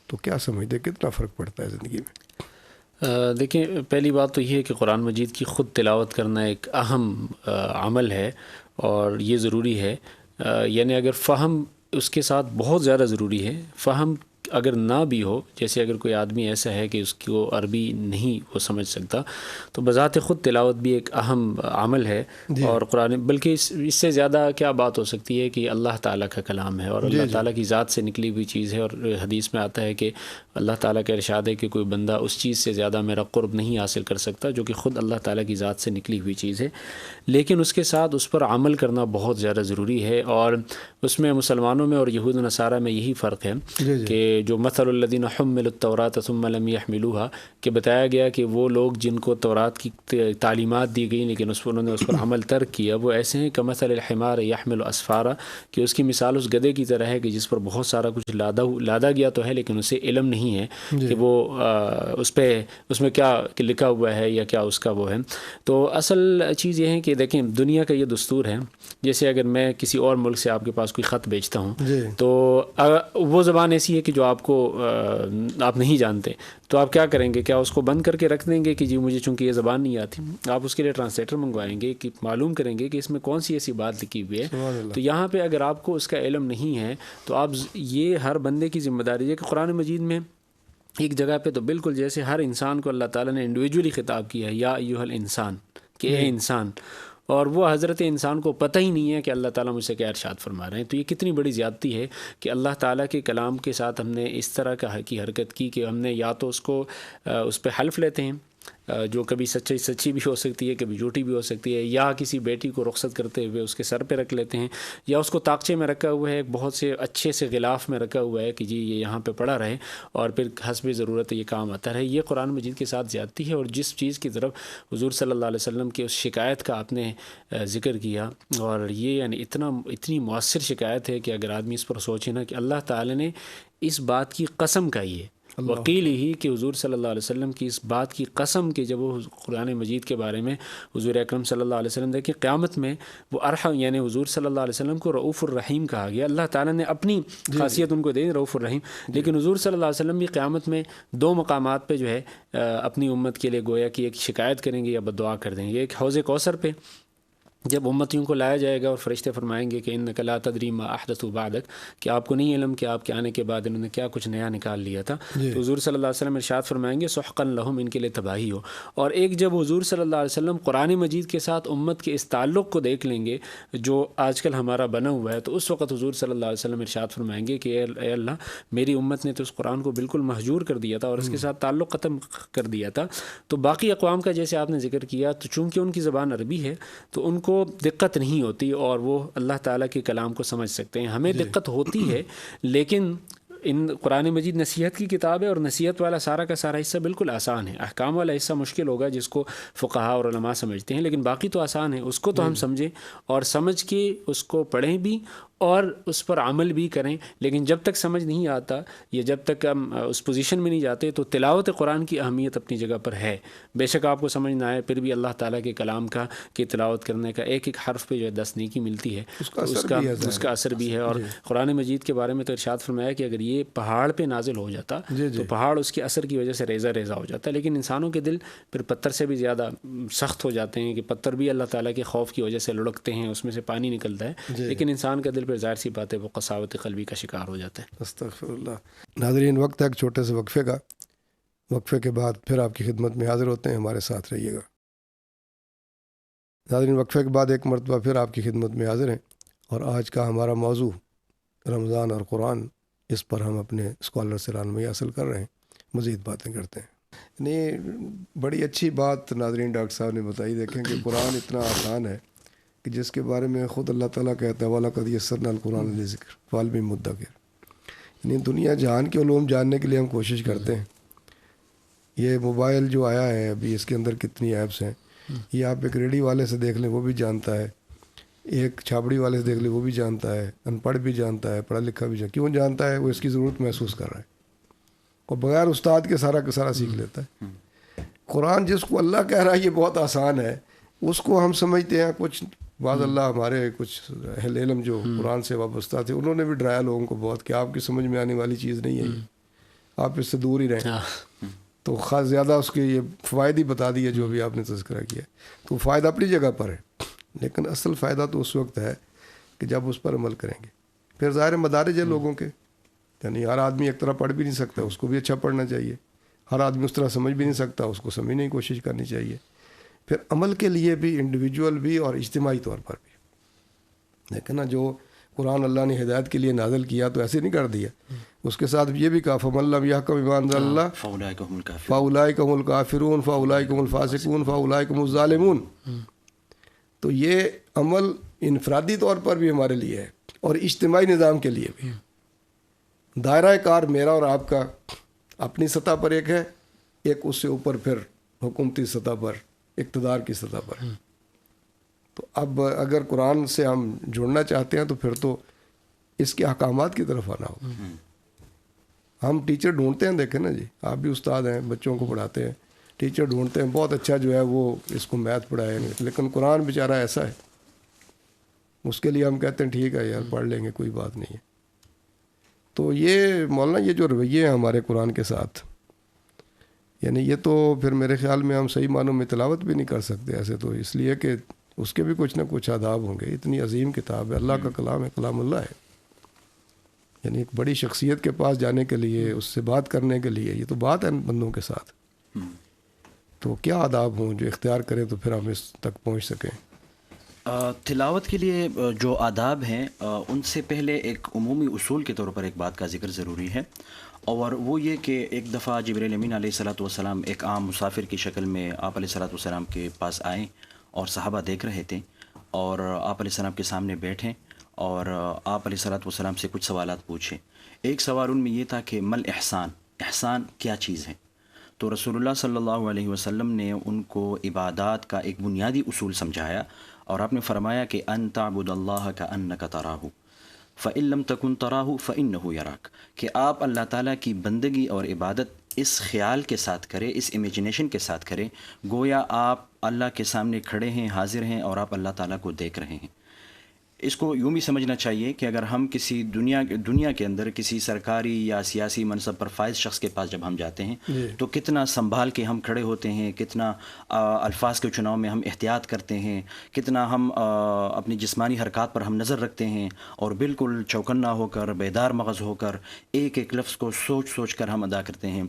تو کیا سمجھتے کتنا فرق پڑتا ہے زندگی میں؟ دیکھیں، پہلی بات تو یہ ہے کہ قرآن مجید کی خود تلاوت کرنا ایک اہم عمل ہے اور یہ ضروری ہے۔ یعنی اگر فہم اس کے ساتھ بہت زیادہ ضروری ہے. فہم اگر نہ بھی ہو، جیسے اگر کوئی آدمی ایسا ہے کہ اس کو عربی نہیں وہ سمجھ سکتا، تو بذات خود تلاوت بھی ایک اہم عمل ہے. اور قرآن بلکہ اس سے زیادہ کیا بات ہو سکتی ہے کہ اللہ تعالیٰ کا کلام ہے اور اللہ تعالیٰ کی ذات سے نکلی ہوئی چیز ہے. اور حدیث میں آتا ہے کہ اللہ تعالیٰ کا ارشاد ہے کہ کوئی بندہ اس چیز سے زیادہ میرا قرب نہیں حاصل کر سکتا جو کہ خود اللہ تعالیٰ کی ذات سے نکلی ہوئی چیز ہے. لیکن اس کے ساتھ اس پر عمل کرنا بہت زیادہ ضروری ہے. اور اس میں مسلمانوں میں اور یہود و نصارہ میں یہی فرق ہے کہ جو مثل الذین حملوا التوراۃ ثم لم يحملوها کہ بتایا گیا کہ وہ لوگ جن کو تورات کی تعلیمات دی گئی لیکن انہوں نے اس پر عمل ترک کیا، وہ ایسے ہیں کمثل الحمار یحمل اسفارا کہ اس کی مثال اس گدھے کی طرح ہے کہ جس پر بہت سارا کچھ لادا گیا تو ہے لیکن اسے علم نہیں ہے کہ وہ اس میں کیا لکھا ہوا ہے یا کیا اس کا وہ ہے. تو اصل چیز یہ ہے کہ دیکھیں دنیا کا یہ دستور ہے، جیسے اگر میں کسی اور ملک سے آپ کے پاس کوئی خط بھیجتا ہوں تو وہ زبان ایسی ہے کہ جو آپ نہیں جانتے، تو آپ کیا کریں گے؟ کیا اس کو بند کر کے رکھ دیں گے کہ جی مجھے چونکہ یہ زبان نہیں آتی؟ آپ اس کے لیے ٹرانسلیٹر منگوائیں گے کہ معلوم کریں گے کہ اس میں کون سی ایسی بات لکھی ہوئی ہے. تو یہاں پہ اگر آپ کو اس کا علم نہیں ہے تو آپ یہ ہر بندے کی ذمہ داری ہے کہ قرآن مجید میں ایک جگہ پہ تو بالکل جیسے ہر انسان کو اللہ تعالیٰ نے انڈیویجولی خطاب کیا ہے، یا ایھا الانسان، کہ اے انسان، اور وہ حضرت انسان کو پتہ ہی نہیں ہے کہ اللہ تعالیٰ مجھ سے کیا ارشاد فرما رہے ہیں. تو یہ کتنی بڑی زیادتی ہے کہ اللہ تعالیٰ کے کلام کے ساتھ ہم نے اس طرح کی حرکت کی کہ ہم نے یا تو اس پہ حلف لیتے ہیں جو کبھی سچی بھی ہو سکتی ہے، کبھی جھوٹی بھی ہو سکتی ہے، یا کسی بیٹی کو رخصت کرتے ہوئے اس کے سر پہ رکھ لیتے ہیں، یا اس کو طاقچے میں رکھا ہوا ہے، ایک بہت سے اچھے سے غلاف میں رکھا ہوا ہے کہ جی یہ یہاں پہ پڑا رہے اور پھر حسب ضرورت یہ کام آتا رہے. یہ قرآن مجید کے ساتھ زیادتی ہے. اور جس چیز کی طرف حضور صلی اللہ علیہ وسلم کی اس شکایت کا آپ نے ذکر کیا، اور یہ یعنی اتنی مؤثر شکایت ہے کہ اگر آدمی اس پر سوچے نا کہ اللہ تعالیٰ نے اس بات کی قسم کھائی ہے، وکیل ہی کہ حضور صلی اللہ علیہ وسلم کی اس بات کی قسم کہ جب وہ قرآن مجید کے بارے میں حضور اکرم صلی اللہ علیہ وسلم دیکھیں قیامت میں وہ ارحم یعنی حضور صلی اللہ علیہ وسلم کو رؤوف الرحیم کہا گیا. اللہ تعالیٰ نے اپنی خاصیت ان کو دے رؤوف الرحیم، لیکن حضور صلی اللہ علیہ وسلم بھی قیامت میں 2 مقامات پہ جو ہے اپنی امت کے لیے گویا کہ ایک شکایت کریں گے یا بددعا کر دیں گے. ایک حوض کوثر پہ جب امتیوں کو لایا جائے گا اور فرشتے فرمائیں گے کہ انک لا تدری ما احدثوا بعدک، کہ آپ کو نہیں علم کہ آپ کے آنے کے بعد انہوں نے کیا کچھ نیا نکال لیا تھا. تو حضور صلی اللہ علیہ وسلم ارشاد فرمائیں گے سحقا لہم، ان کے لیے تباہی ہو. اور ایک جب حضور صلی اللہ علیہ وسلم قرآن مجید کے ساتھ امت کے اس تعلق کو دیکھ لیں گے جو آج کل ہمارا بنا ہوا ہے، تو اس وقت حضور صلی اللہ علیہ وسلم ارشاد فرمائیں گے کہ اے اللہ میری امت نے تو اس قرآن کو بالکل مہجور کر دیا تھا اور اس کے ساتھ تعلق ختم کر دیا تھا. تو باقی اقوام کا جیسے آپ نے ذکر کیا، تو چونکہ ان کی زبان عربی ہے تو ان کو دقت نہیں ہوتی اور وہ اللہ تعالیٰ کے کلام کو سمجھ سکتے ہیں. ہمیں دقت ہوتی ہے، لیکن قرآن مجید نصیحت کی کتاب ہے اور نصیحت والا سارا کا سارا حصہ بالکل آسان ہے. احکام والا حصہ مشکل ہوگا جس کو فقہاء اور علماء سمجھتے ہیں، لیکن باقی تو آسان ہے. اس کو تو ہم سمجھیں اور سمجھ کے اس کو پڑھیں بھی اور اس پر عمل بھی کریں. لیکن جب تک سمجھ نہیں آتا یا جب تک ہم اس پوزیشن میں نہیں جاتے تو تلاوت قرآن کی اہمیت اپنی جگہ پر ہے. بے شک آپ کو سمجھ نہ آئے پھر بھی اللہ تعالیٰ کے کلام کی تلاوت کرنے کا ایک حرف پہ جو ہے 10 نیکی ملتی ہے، اس کا اثر بھی ہے. اور قرآن مجید کے بارے میں تو ارشاد فرمایا کہ اگر یہ پہاڑ پہ نازل ہو جاتا تو پہاڑ اس کے اثر کی وجہ سے ریزہ ریزہ ہو جاتا ہے. لیکن انسانوں کے دل پھر پتھر سے بھی زیادہ سخت ہو جاتے ہیں کہ پتھر بھی اللہ تعالیٰ کے خوف کی وجہ سے لڑکتے ہیں، اس میں سے پانی نکلتا ہے. لیکن انسان کا دل پھر ظاہر سی بات ہے وہ قساوت قلبی کا شکار ہو جاتا ہے. استغفر اللہ. ناظرین وقت ہے ایک چھوٹے سے وقفے کا. وقفے کے بعد پھر آپ کی خدمت میں حاضر ہوتے ہیں، ہمارے ساتھ رہیے گا. ناظرین وقفے کے بعد ایک مرتبہ پھر آپ کی خدمت میں حاضر ہیں اور آج کا ہمارا موضوع رمضان اور قرآن، اس پر ہم اپنے اسکالر سے رہنمائی حاصل کر رہے ہیں، مزید باتیں کرتے ہیں. بڑی اچھی بات ناظرین ڈاکٹر صاحب نے بتائی. دیکھیں کہ قرآن اتنا آسان ہے کہ جس کے بارے میں خود اللہ تعالیٰ کہتا ہے وَلَقَدْ يَسَّرْنَا الْقُرْآنَ لِلذِّكْرِ فَهَلْ مِن مُدَّكِرٍ. یعنی دنیا جہان کے علوم جاننے کے لیے ہم کوشش کرتے ہیں. یہ موبائل جو آیا ہے ابھی اس کے اندر کتنی ایپس ہیں. یہ آپ ایک ریڈی والے سے دیکھ لیں وہ بھی جانتا ہے، ایک چھاپڑی والے سے دیکھ لیں وہ بھی جانتا ہے، ان پڑھ بھی جانتا ہے، پڑھا لکھا بھی کیوں جانتا ہے؟ وہ اس کی ضرورت محسوس کر رہا ہے اور بغیر استاد کے سارا کا سارا سیکھ لیتا ہے. قرآن جس کو اللہ کہہ رہا ہے یہ بہت آسان ہے، اس کو ہم سمجھتے ہیں کچھ بعض اللہ ہمارے کچھ اہل علم جو قرآن سے وابستہ تھے انہوں نے بھی ڈرایا لوگوں کو بہت کہ آپ کی سمجھ میں آنے والی چیز نہیں ہے یہ، آپ اس سے دور ہی رہیں. تو خاص زیادہ اس کے یہ فوائد ہی بتا دیے جو بھی آپ نے تذکرہ کیا. تو فائدہ اپنی جگہ پر ہے، لیکن اصل فائدہ تو اس وقت ہے کہ جب اس پر عمل کریں گے. پھر ظاہر مدارج ہے لوگوں کے، یعنی ہر آدمی ایک طرح پڑھ بھی نہیں سکتا، اس کو بھی اچھا پڑھنا چاہیے، ہر آدمی اس طرح سمجھ بھی نہیں سکتا، اس کو سمجھنے کی کوشش کرنی چاہیے. پھر عمل کے لیے بھی انڈیویجول بھی اور اجتماعی طور پر بھی. لیکن نا جو قرآن اللہ نے ہدایت کے لیے نازل کیا تو ایسے نہیں کر دیا، اس کے ساتھ یہ بھی کہا فَمَن لَّمْ يَحْكُم بِمَا أَنزَلَ اللَّهُ فَأُولَٰئِكَ هُمُ الْكَافِرُونَ فَأُولَٰئِكَ هُمُ الْكَافِرُونَ فَأُولَٰئِكَ هُمُ الْفَاسِقُونَ فَأُولَٰئِكَ هُمُ الظَّالِمُونَ. تو یہ عمل انفرادی طور پر بھی ہمارے لیے ہے اور اجتماعی نظام کے لیے بھی. دائرہ کار میرا اور آپ کا اپنی سطح پر ایک ہے، ایک اس سے اوپر پھر حکومتی سطح پر، اقتدار کی سطح پر. تو اب اگر قرآن سے ہم جڑنا چاہتے ہیں تو پھر تو اس کے احکامات کی طرف آنا ہوگا. ہم ٹیچر ڈھونڈتے ہیں، دیکھیں نا جی، آپ بھی استاد ہیں، بچوں کو پڑھاتے ہیں، ٹیچر ڈھونڈتے ہیں بہت اچھا جو ہے وہ اس کو میتھ پڑھائیں گے، لیکن قرآن بیچارہ ایسا ہے، اس کے لیے ہم کہتے ہیں ٹھیک ہے یار پڑھ لیں گے، کوئی بات نہیں ہے. تو یہ مولانا یہ جو رویے ہیں ہمارے قرآن کے ساتھ، یعنی یہ تو پھر میرے خیال میں ہم صحیح معنوں میں تلاوت بھی نہیں کر سکتے ایسے، تو اس لیے کہ اس کے بھی کچھ نہ کچھ آداب ہوں گے. اتنی عظیم کتاب ہے، اللہ کا کلام ہے، کلام اللہ ہے، یعنی ایک بڑی شخصیت کے پاس جانے کے لیے، اس سے بات کرنے کے لیے، یہ تو بات ہے بندوں کے ساتھ. تو کیا آداب ہوں جو اختیار کریں تو پھر ہم اس تک پہنچ سکیں. تلاوت کے لیے جو آداب ہیں ان سے پہلے ایک عمومی اصول کے طور پر ایک بات کا ذکر ضروری ہے، اور وہ یہ کہ ایک دفعہ جبرائیل امین علیہ الصلوۃ والسلام ایک عام مسافر کی شکل میں آپ علیہ الصلوۃ والسلام کے پاس آئیں اور صحابہ دیکھ رہے تھے، اور آپ علیہ السلام کے سامنے بیٹھیں اور آپ علیہ الصلوۃ والسلام سے کچھ سوالات پوچھیں. ایک سوال ان میں یہ تھا کہ مل احسان، احسان کیا چیز ہے؟ تو رسول اللہ صلی اللہ علیہ وسلم نے ان کو عبادات کا ایک بنیادی اصول سمجھایا، اور آپ نے فرمایا کہ ان تعبد اللہ کأنک تراہ فإن لم تکن تراہ فإنہ یراک، کہ آپ اللہ تعالیٰ کی بندگی اور عبادت اس خیال کے ساتھ کرے، اس امیجنیشن کے ساتھ کرے گویا آپ اللہ کے سامنے کھڑے ہیں، حاضر ہیں، اور آپ اللہ تعالیٰ کو دیکھ رہے ہیں. اس کو یوں بھی سمجھنا چاہیے کہ اگر ہم کسی دنیا کے اندر کسی سرکاری یا سیاسی منصب پر فائز شخص کے پاس جب ہم جاتے ہیں تو کتنا سنبھال کے ہم کھڑے ہوتے ہیں، کتنا الفاظ کے چناؤ میں ہم احتیاط کرتے ہیں، کتنا ہم اپنی جسمانی حرکات پر ہم نظر رکھتے ہیں، اور بالکل چوکنا ہو کر، بیدار مغز ہو کر ایک ایک لفظ کو سوچ سوچ کر ہم ادا کرتے ہیں.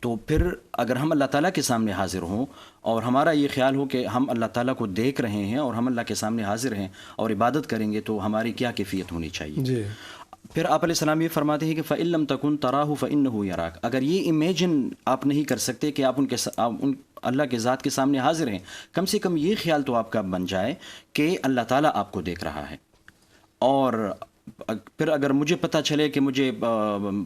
تو پھر اگر ہم اللہ تعالیٰ کے سامنے حاضر ہوں اور ہمارا یہ خیال ہو کہ ہم اللہ تعالیٰ کو دیکھ رہے ہیں اور ہم اللہ کے سامنے حاضر ہیں اور عبادت کریں گے، تو ہماری کیا کیفیت ہونی چاہیے. جی. پھر آپ علیہ السلام یہ فرماتے ہیں کہ فإن لم تکن تراہ فإنہ یراک، اگر یہ امیجن آپ نہیں کر سکتے کہ آپ ان اللہ کے ذات کے سامنے حاضر ہیں، کم سے کم یہ خیال تو آپ کا بن جائے کہ اللہ تعالیٰ آپ کو دیکھ رہا ہے. اور پھر اگر مجھے پتہ چلے کہ مجھے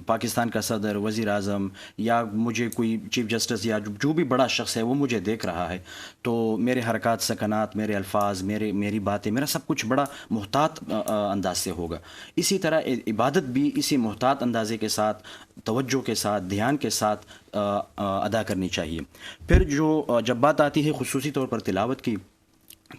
پاکستان کا صدر، وزیر اعظم، یا مجھے کوئی چیف جسٹس یا جو بھی بڑا شخص ہے وہ مجھے دیکھ رہا ہے، تو میرے حرکات سکنات، میرے الفاظ، میری باتیں، میرا سب کچھ بڑا محتاط انداز سے ہوگا. اسی طرح عبادت بھی اسی محتاط اندازے کے ساتھ، توجہ کے ساتھ، دھیان کے ساتھ ادا کرنی چاہیے. پھر جب بات آتی ہے خصوصی طور پر تلاوت کی،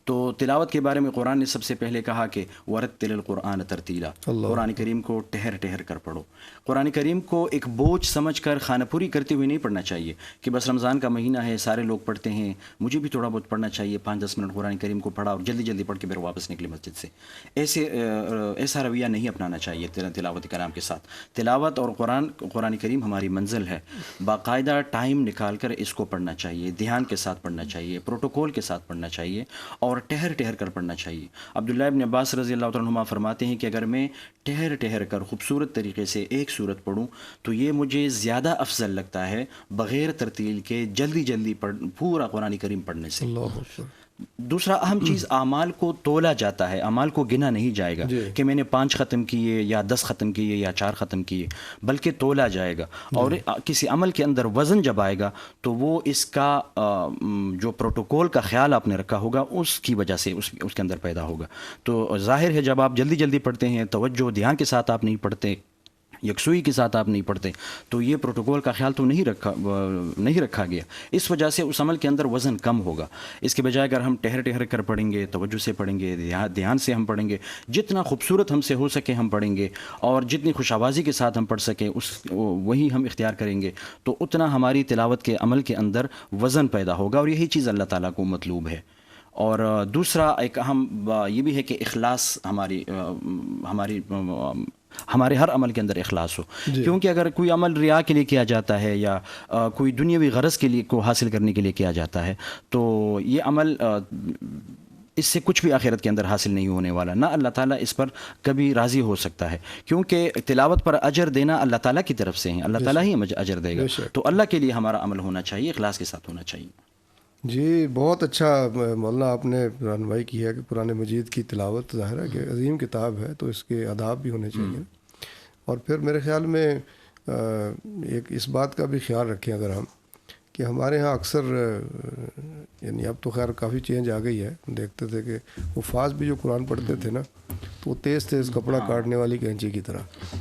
تو تلاوت کے بارے میں قرآن نے سب سے پہلے کہا کہ وَرَتِّلِ الْقُرْآنَ تَرْتِيلًا، قرآن کریم کو ٹہر ٹہر کر پڑھو. قرآن کریم کو ایک بوجھ سمجھ کر خانہ پوری کرتے ہوئے نہیں پڑھنا چاہیے کہ بس رمضان کا مہینہ ہے، سارے لوگ پڑھتے ہیں، مجھے بھی تھوڑا بہت پڑھنا چاہیے، 5-10 منٹ قرآن کریم کو پڑھا اور جلدی جلدی پڑھ کے پھر واپس نکلے مسجد سے. ایسا رویہ نہیں اپنانا چاہیے تلاوت کرام کے ساتھ. تلاوت اور قرآن کریم ہماری منزل ہے، باقاعدہ ٹائم نکال کر اس کو پڑھنا چاہیے، دھیان کے ساتھ پڑھنا چاہیے، پروٹوکول کے ساتھ پڑھنا چاہیے، اور ٹہر ٹہر کر پڑھنا چاہیے. عبداللہ ابن عباس رضی اللہ عنہما فرماتے ہیں کہ اگر میں ٹہر ٹہر کر خوبصورت طریقے سے ایک سورت پڑھوں تو یہ مجھے زیادہ افضل لگتا ہے بغیر ترتیل کے جلدی پورا قرآن کریم پڑھنے سے. دوسرا اہم چیز، اعمال کو تولا جاتا ہے، اعمال کو گنا نہیں جائے گا کہ میں نے 5 ختم کیے یا 10 ختم کیے یا 4 ختم کیے، بلکہ تولا جائے گا. اور کسی عمل کے اندر وزن جب آئے گا تو وہ اس کا جو پروٹوکول کا خیال آپ نے رکھا ہوگا اس کی وجہ سے اس کے اندر پیدا ہوگا. تو ظاہر ہے جب آپ جلدی پڑھتے ہیں، توجہ دھیان کے ساتھ آپ نہیں پڑھتے، یکسوئی کے ساتھ آپ نہیں پڑھتے، تو یہ پروٹوکول کا خیال تو نہیں رکھا گیا. اس وجہ سے اس عمل کے اندر وزن کم ہوگا. اس کے بجائے اگر ہم ٹہر ٹہر کر پڑھیں گے، توجہ سے پڑھیں گے، دھیان سے ہم پڑھیں گے، جتنا خوبصورت ہم سے ہو سکے ہم پڑھیں گے، اور جتنی خوش آوازی کے ساتھ ہم پڑھ سکیں وہی ہم اختیار کریں گے، تو اتنا ہماری تلاوت کے عمل کے اندر وزن پیدا ہوگا، اور یہی چیز اللہ تعالیٰ کو مطلوب ہے. اور دوسرا ایک اہم یہ بھی ہے کہ اخلاص ہمارے ہر عمل کے اندر اخلاص ہو. کیونکہ اگر کوئی عمل ریا کے لیے کیا جاتا ہے یا کوئی دنیاوی غرض کے لیے کو حاصل کرنے کے لیے کیا جاتا ہے تو یہ عمل اس سے کچھ بھی آخرت کے اندر حاصل نہیں ہونے والا، نہ اللہ تعالیٰ اس پر کبھی راضی ہو سکتا ہے. کیونکہ تلاوت پر اجر دینا اللہ تعالیٰ کی طرف سے ہے، اللہ تعالیٰ ہی اجر دے گا. تو اللہ کے لیے ہمارا عمل ہونا چاہیے، اخلاص کے ساتھ ہونا چاہیے. جی بہت اچھا مولانا آپ نے رہنمائی کی ہے کہ قرآن مجید کی تلاوت ظاہر ہے کہ عظیم کتاب ہے، تو اس کے آداب بھی ہونے چاہیے. اور پھر میرے خیال میں ایک اس بات کا بھی خیال رکھیں اگر ہم کہ ہمارے ہاں اکثر یعنی اب تو خیر کافی چینج آ گئی ہے، دیکھتے تھے کہ حفاظ بھی جو قرآن پڑھتے تھے نا تو وہ تیز تیز کپڑا کاٹنے والی کینچی کی طرح،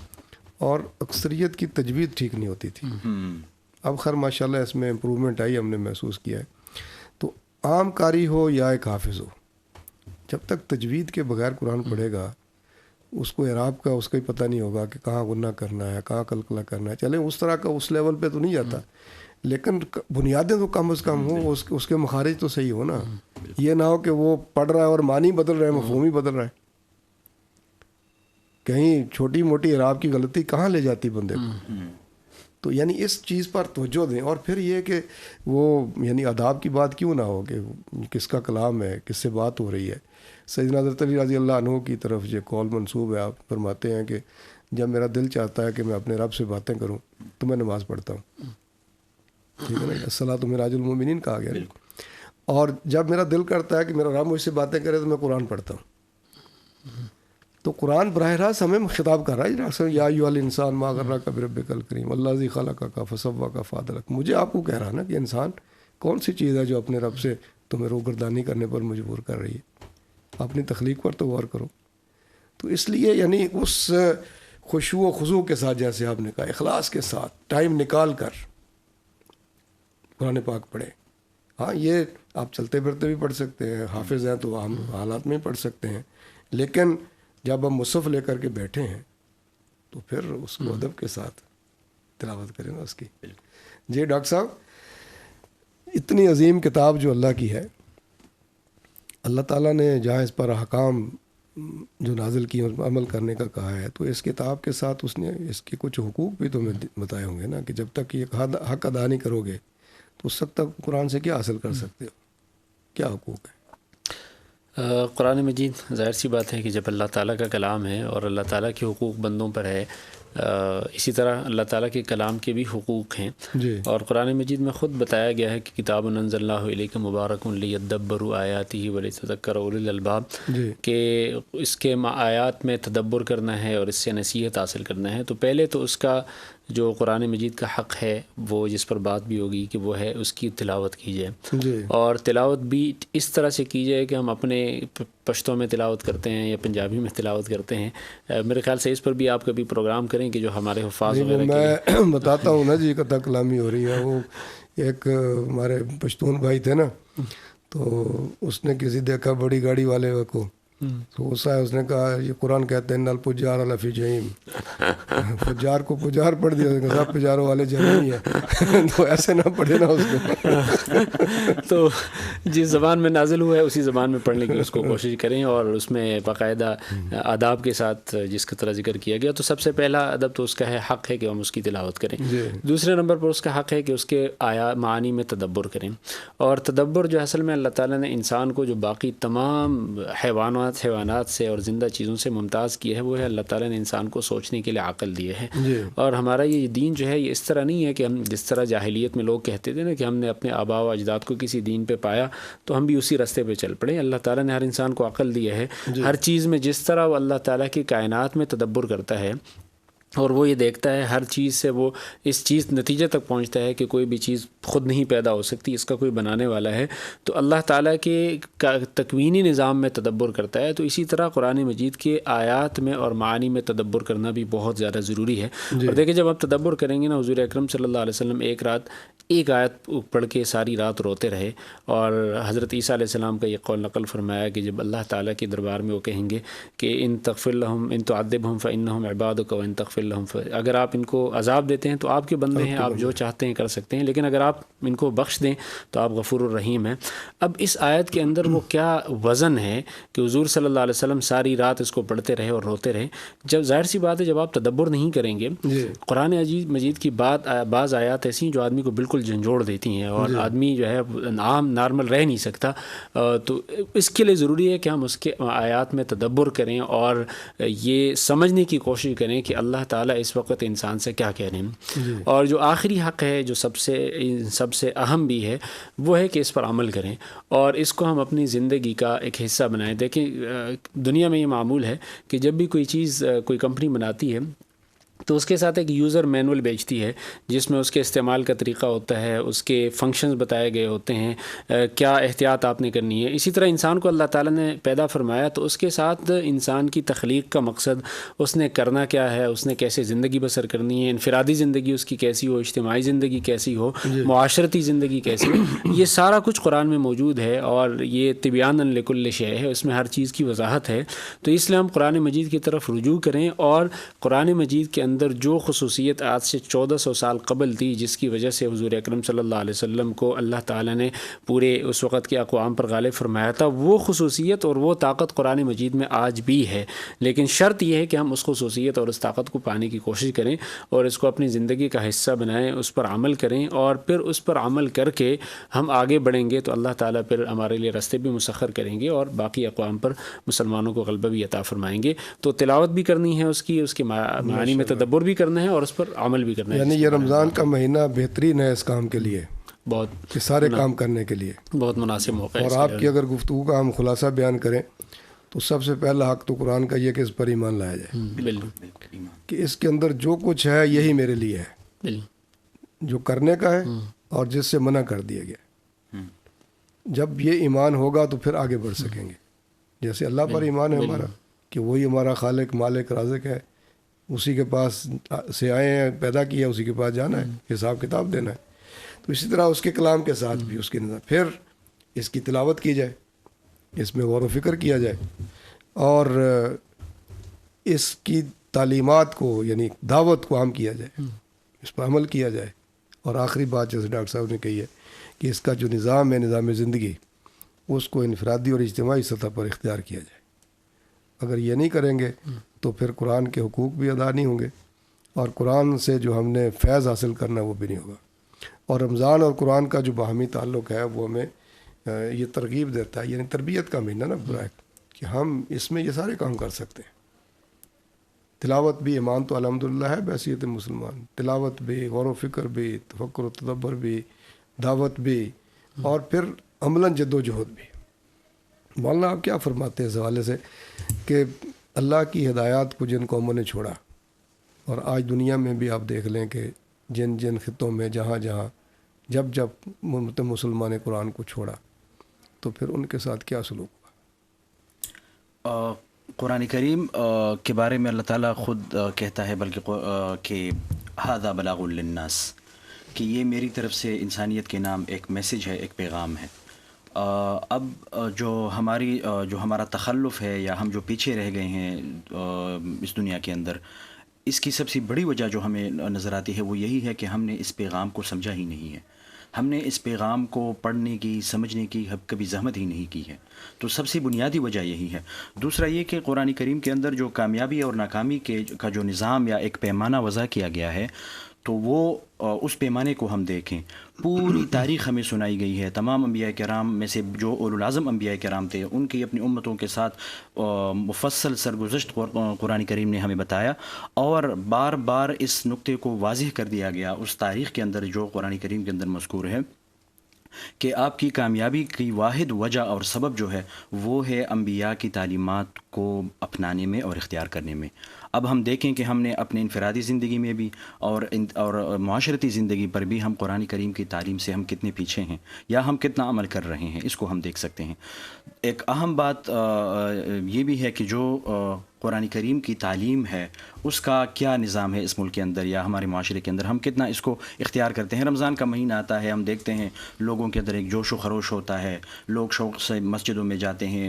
اور اکثریت کی تجوید ٹھیک نہیں ہوتی تھی. اب خیر ماشاءاللہ اس میں امپرومنٹ آئی، ہم نے محسوس کیا ہے. تو عام قاری ہو یا ایک حافظ ہو، جب تک تجوید کے بغیر قرآن پڑھے گا اس کو اعراب کا اس کا ہی پتہ نہیں ہوگا کہ کہاں غنہ کرنا ہے، کہاں قلقلہ کرنا ہے. چلیں اس طرح کا اس لیول پہ تو نہیں جاتا، لیکن بنیادیں تو کم از کم ہوں، اس کے مخارج تو صحیح ہو نا. یہ نہ ہو کہ وہ پڑھ رہا ہے اور معنی بدل رہا ہے، مفہوم ہی بدل رہا ہے. کہیں چھوٹی موٹی اعراب کی غلطی کہاں لے جاتی بندے کو. تو یعنی اس چیز پر توجہ دیں. اور پھر یہ کہ وہ یعنی آداب کی بات کیوں نہ ہو کہ کس کا کلام ہے، کس سے بات ہو رہی ہے. سیدنا حضرت علی رضی اللہ عنہ کی طرف یہ قول منسوب ہے، آپ فرماتے ہیں کہ جب میرا دل چاہتا ہے کہ میں اپنے رب سے باتیں کروں تو میں نماز پڑھتا ہوں. ٹھیک ہے نا، الصلاۃ معراج المومنین کہا گیا. اور جب میرا دل کرتا ہے کہ میرا رب مجھ سے باتیں کرے تو میں قرآن پڑھتا ہوں. تو قرآن براہ راست ہمیں خطاب کر رہا ہے، یا ایھا الانسان ما غرک بربک الکریم الذی خلقک فسواک فعدلک. مجھے آپ کو کہہ رہا نا کہ انسان کون سی چیز ہے جو اپنے رب سے تمہیں روگردانی کرنے پر مجبور کر رہی ہے. اپنی تخلیق پر تو غور کرو. تو اس لیے یعنی اس خشوع و خضوع کے ساتھ، جیسے آپ نے کہا، اخلاص کے ساتھ ٹائم نکال کر قرآن پاک پڑھیں. ہاں یہ آپ چلتے پھرتے بھی پڑھ سکتے ہیں، حافظ ہیں تو عام حالات میں پڑھ سکتے ہیں، لیکن جب ہم مصحف لے کر کے بیٹھے ہیں تو پھر اس کو ادب کے ساتھ تلاوت کریں نا اس کی. جی ڈاکٹر صاحب، اتنی عظیم کتاب جو اللہ کی ہے، اللہ تعالیٰ نے جہاں اس پر احکام جو نازل کی عمل کرنے کا کہا ہے، تو اس کتاب کے ساتھ اس نے اس کے کچھ حقوق بھی تمہیں بتائے ہوں گے نا کہ جب تک یہ حق ادا نہیں کرو گے تو اس وقت تک قرآن سے کیا حاصل کر سکتے ہو. کیا حقوق ہے؟ قرآن مجید ظاہر سی بات ہے کہ جب اللہ تعالیٰ کا کلام ہے اور اللہ تعالیٰ کے حقوق بندوں پر ہے، اسی طرح اللہ تعالیٰ کے کلام کے بھی حقوق ہیں. اور قرآن مجید میں خود بتایا گیا ہے کہ کتاب انزلناہ الیک مبارک لیدبروا آیاتہ ولتذکر اولو الالباب، کہ اس کے آیات میں تدبر کرنا ہے اور اس سے نصیحت حاصل کرنا ہے. تو پہلے تو اس کا جو قرآن مجید کا حق ہے وہ جس پر بات بھی ہوگی کہ وہ ہے اس کی تلاوت کی جائے. اور تلاوت بھی اس طرح سے کی جائے کہ ہم اپنے پشتوں میں تلاوت کرتے ہیں یا پنجابی میں تلاوت کرتے ہیں. میرے خیال سے اس پر بھی آپ کبھی پروگرام کریں کہ جو ہمارے حفاظ وغیرہ میں بتاتا ہوں نا جی، قطع کلامی ہو رہی ہے. وہ ایک ہمارے پشتون بھائی تھے نا، تو اس نے کسی دیکھا بڑی گاڑی والے کو، تو اس نے کہا یہ قرآن کہتے ہیں نل پجار لفی جہیم، پجار کو پجار پڑھ دیا، صاحب پجاروں والے جہنم ہی ہے. تو ایسے نہ پڑھے نا اس کو. تو جس زبان میں نازل ہوا ہے اسی زبان میں پڑھنے کی اس کو کوشش کریں، اور اس میں باقاعدہ آداب کے ساتھ جس کا طرح ذکر کیا گیا. تو سب سے پہلا ادب تو اس کا ہے، حق ہے کہ ہم اس کی تلاوت کریں. دوسرے نمبر پر اس کا حق ہے کہ اس کے معانی میں تدبر کریں. اور تدبر جو اصل میں اللہ تعالیٰ نے انسان کو جو باقی تمام حیوانات سے اور زندہ چیزوں سے ممتاز کیا ہے، وہ ہے اللہ تعالیٰ نے انسان کو سوچنے کے لیے عقل دی ہے. اور ہمارا یہ دین جو ہے یہ اس طرح نہیں ہے کہ ہم جس طرح جاہلیت میں لوگ کہتے تھے نا کہ ہم نے اپنے آباء و اجداد کو کسی دین پہ پایا تو ہم بھی اسی راستے پہ چل پڑے. اللہ تعالیٰ نے ہر انسان کو عقل دی ہے. ہر چیز میں جس طرح وہ اللہ تعالیٰ کی کائنات میں تدبر کرتا ہے اور وہ یہ دیکھتا ہے ہر چیز سے وہ اس چیز نتیجے تک پہنچتا ہے کہ کوئی بھی چیز خود نہیں پیدا ہو سکتی، اس کا کوئی بنانے والا ہے. تو اللہ تعالیٰ کے تکوینی نظام میں تدبر کرتا ہے. تو اسی طرح قرآن مجید کے آیات میں اور معانی میں تدبر کرنا بھی بہت زیادہ ضروری ہے. اور دیکھیں جب آپ تدبر کریں گے نا، حضور اکرم صلی اللہ علیہ وسلم ایک رات ایک آیت پڑھ کے ساری رات روتے رہے. اور حضرت عیسیٰ علیہ السلام کا یہ قول نقل فرمایا کہ جب اللہ تعالیٰ کے دربار میں وہ کہیں گے کہ ان تغفر لهم ان تعذبهم فانهم عبادك وان تغفر لهم اگر آپ ان کو عذاب دیتے ہیں تو آپ کے بندے ہیں, آپ جو چاہتے ہیں کر سکتے ہیں, لیکن اگر آپ ان کو بخش دیں تو آپ غفور الرحیم ہیں. اب اس آیت کے اندر وہ کیا وزن ہے کہ حضور صلی اللہ علیہ وسلم ساری رات اس کو پڑھتے رہے اور روتے رہے. جب ظاہر سی بات ہے جب آپ تدبر نہیں کریں گے, قرآن مجید کی بعض آیات ایسی ہیں جو آدمی کو بالکل جھنجھوڑ دیتی ہیں اور آدمی جو ہے عام نارمل رہ نہیں سکتا. تو اس کے لیے ضروری ہے کہ ہم اس کے آیات میں تدبر کریں اور یہ سمجھنے کی کوشش کریں کہ اللہ تعالیٰ اس وقت انسان سے کیا کہہ رہے ہیں. اور جو آخری حق ہے جو سب سے اہم بھی ہے وہ ہے کہ اس پر عمل کریں اور اس کو ہم اپنی زندگی کا ایک حصہ بنائیں. دیکھیں دنیا میں یہ معمول ہے کہ جب بھی کوئی چیز کوئی کمپنی بناتی ہے تو اس کے ساتھ ایک یوزر مینول بیچتی ہے جس میں اس کے استعمال کا طریقہ ہوتا ہے, اس کے فنکشنز بتائے گئے ہوتے ہیں, کیا احتیاط آپ نے کرنی ہے. اسی طرح انسان کو اللہ تعالیٰ نے پیدا فرمایا تو اس کے ساتھ انسان کی تخلیق کا مقصد, اس نے کرنا کیا ہے, اس نے کیسے زندگی بسر کرنی ہے, انفرادی زندگی اس کی کیسی ہو, اجتماعی زندگی کیسی ہو, معاشرتی زندگی کیسی ہو, یہ سارا کچھ قرآن میں موجود ہے اور یہ تبیان لکل شیء ہے, اس میں ہر چیز کی وضاحت ہے. تو اس لیے ہم قرآن مجید کی طرف رجوع کریں اور قرآن مجید کے اندر جو خصوصیت آج سے 1400 سال قبل تھی جس کی وجہ سے حضور اکرم صلی اللہ علیہ وسلم کو اللہ تعالیٰ نے پورے اس وقت کے اقوام پر غالب فرمایا تھا, وہ خصوصیت اور وہ طاقت قرآن مجید میں آج بھی ہے. لیکن شرط یہ ہے کہ ہم اس خصوصیت اور اس طاقت کو پانے کی کوشش کریں اور اس کو اپنی زندگی کا حصہ بنائیں, اس پر عمل کریں اور پھر اس پر عمل کر کے ہم آگے بڑھیں گے تو اللہ تعالیٰ پھر ہمارے لیے راستے بھی مسخر کریں گے اور باقی اقوام پر مسلمانوں کو غلبہ بھی عطا فرمائیں گے. تو تلاوت بھی کرنی ہے اس کے معانی میں تدبر بھی کرنا ہے اور اس پر عمل بھی کرنا ہے. یعنی یہ رمضان کا مہینہ بہترین ہے اس کام کے لیے, بہت کہ سارے کام کرنے کے لیے بہت مناسب موقع ہے. اور آپ کی اگر گفتگو کا ہم خلاصہ بیان کریں تو سب سے پہلا حق تو قرآن کا یہ کہ اس پر ایمان لایا جائے, بالکل کہ اس کے اندر جو کچھ ہے یہی میرے لیے ہے, جو کرنے کا ہے اور جس سے منع کر دیا گیا. جب یہ ایمان ہوگا تو پھر آگے بڑھ سکیں گے. جیسے اللہ پر ایمان ہے ہمارا کہ وہی ہمارا خالق مالک رازق ہے, اسی کے پاس سے آئے ہیں, پیدا کیا, اسی کے پاس جانا ہے, حساب کتاب دینا ہے. تو اسی طرح اس کے کلام کے ساتھ بھی اس کی نظر پھر اس کی تلاوت کی جائے, اس میں غور و فکر کیا جائے اور اس کی تعلیمات کو یعنی دعوت کو عام کیا جائے, اس پر عمل کیا جائے. اور آخری بات جیسے ڈاکٹر صاحب نے کہی ہے کہ اس کا جو نظام ہے, نظام زندگی, اس کو انفرادی اور اجتماعی سطح پر اختیار کیا جائے. اگر یہ نہیں کریں گے تو پھر قرآن کے حقوق بھی ادا نہیں ہوں گے اور قرآن سے جو ہم نے فیض حاصل کرنا وہ بھی نہیں ہوگا. اور رمضان اور قرآن کا جو باہمی تعلق ہے وہ ہمیں یہ ترغیب دیتا ہے, یعنی تربیت کا مہینہ نا برا ہے کہ ہم اس میں یہ سارے کام کر سکتے ہیں. تلاوت بھی, ایمان تو الحمدللہ ہے بحیثیت مسلمان, تلاوت بھی, غور و فکر بھی, تفکر و تدبر بھی, دعوت بھی, اور پھر عملاً جد و جہد بھی. مولانا آپ کیا فرماتے ہیں اس حوالے سے کہ اللہ کی ہدایات کو جن قوموں نے چھوڑا, اور آج دنیا میں بھی آپ دیکھ لیں کہ جن جن خطوں میں جہاں جہاں جب مسلمان نے قرآن کو چھوڑا تو پھر ان کے ساتھ کیا سلوک ہوا؟ قرآن کریم کے بارے میں اللہ تعالیٰ خود کہتا ہے بلکہ کہ ھذا بلاغ للناس, کہ یہ میری طرف سے انسانیت کے نام ایک میسج ہے, ایک پیغام ہے. اب جو ہمارا تخلف ہے یا ہم جو پیچھے رہ گئے ہیں اس دنیا کے اندر, اس کی سب سے بڑی وجہ جو ہمیں نظر آتی ہے وہ یہی ہے کہ ہم نے اس پیغام کو سمجھا ہی نہیں ہے. ہم نے اس پیغام کو پڑھنے کی, سمجھنے کی کبھی زحمت ہی نہیں کی ہے. تو سب سے بنیادی وجہ یہی ہے. دوسرا یہ کہ قرآن کریم کے اندر جو کامیابی اور ناکامی کا جو نظام یا ایک پیمانہ وضع کیا گیا ہے تو وہ اس پیمانے کو ہم دیکھیں, پوری تاریخ ہمیں سنائی گئی ہے. تمام انبیاء کرام میں سے جو اولو العزم انبیاء کرام تھے ان کی اپنی امتوں کے ساتھ مفصل سرگزشت قرآن کریم نے ہمیں بتایا, اور بار بار اس نقطے کو واضح کر دیا گیا اس تاریخ کے اندر جو قرآن کریم کے اندر مذکور ہے کہ آپ کی کامیابی کی واحد وجہ اور سبب جو ہے وہ ہے انبیاء کی تعلیمات کو اپنانے میں اور اختیار کرنے میں. اب ہم دیکھیں کہ ہم نے اپنے انفرادی زندگی میں بھی اور معاشرتی زندگی پر بھی ہم قرآن کریم کی تعلیم سے ہم کتنے پیچھے ہیں یا ہم کتنا عمل کر رہے ہیں, اس کو ہم دیکھ سکتے ہیں. ایک اہم بات یہ بھی ہے کہ جو قرآن کریم کی تعلیم ہے اس کا کیا نظام ہے اس ملک کے اندر یا ہمارے معاشرے کے اندر، ہم کتنا اس کو اختیار کرتے ہیں؟ رمضان کا مہینہ آتا ہے، ہم دیکھتے ہیں لوگوں کے اندر ایک جوش و خروش ہوتا ہے، لوگ شوق سے مسجدوں میں جاتے ہیں،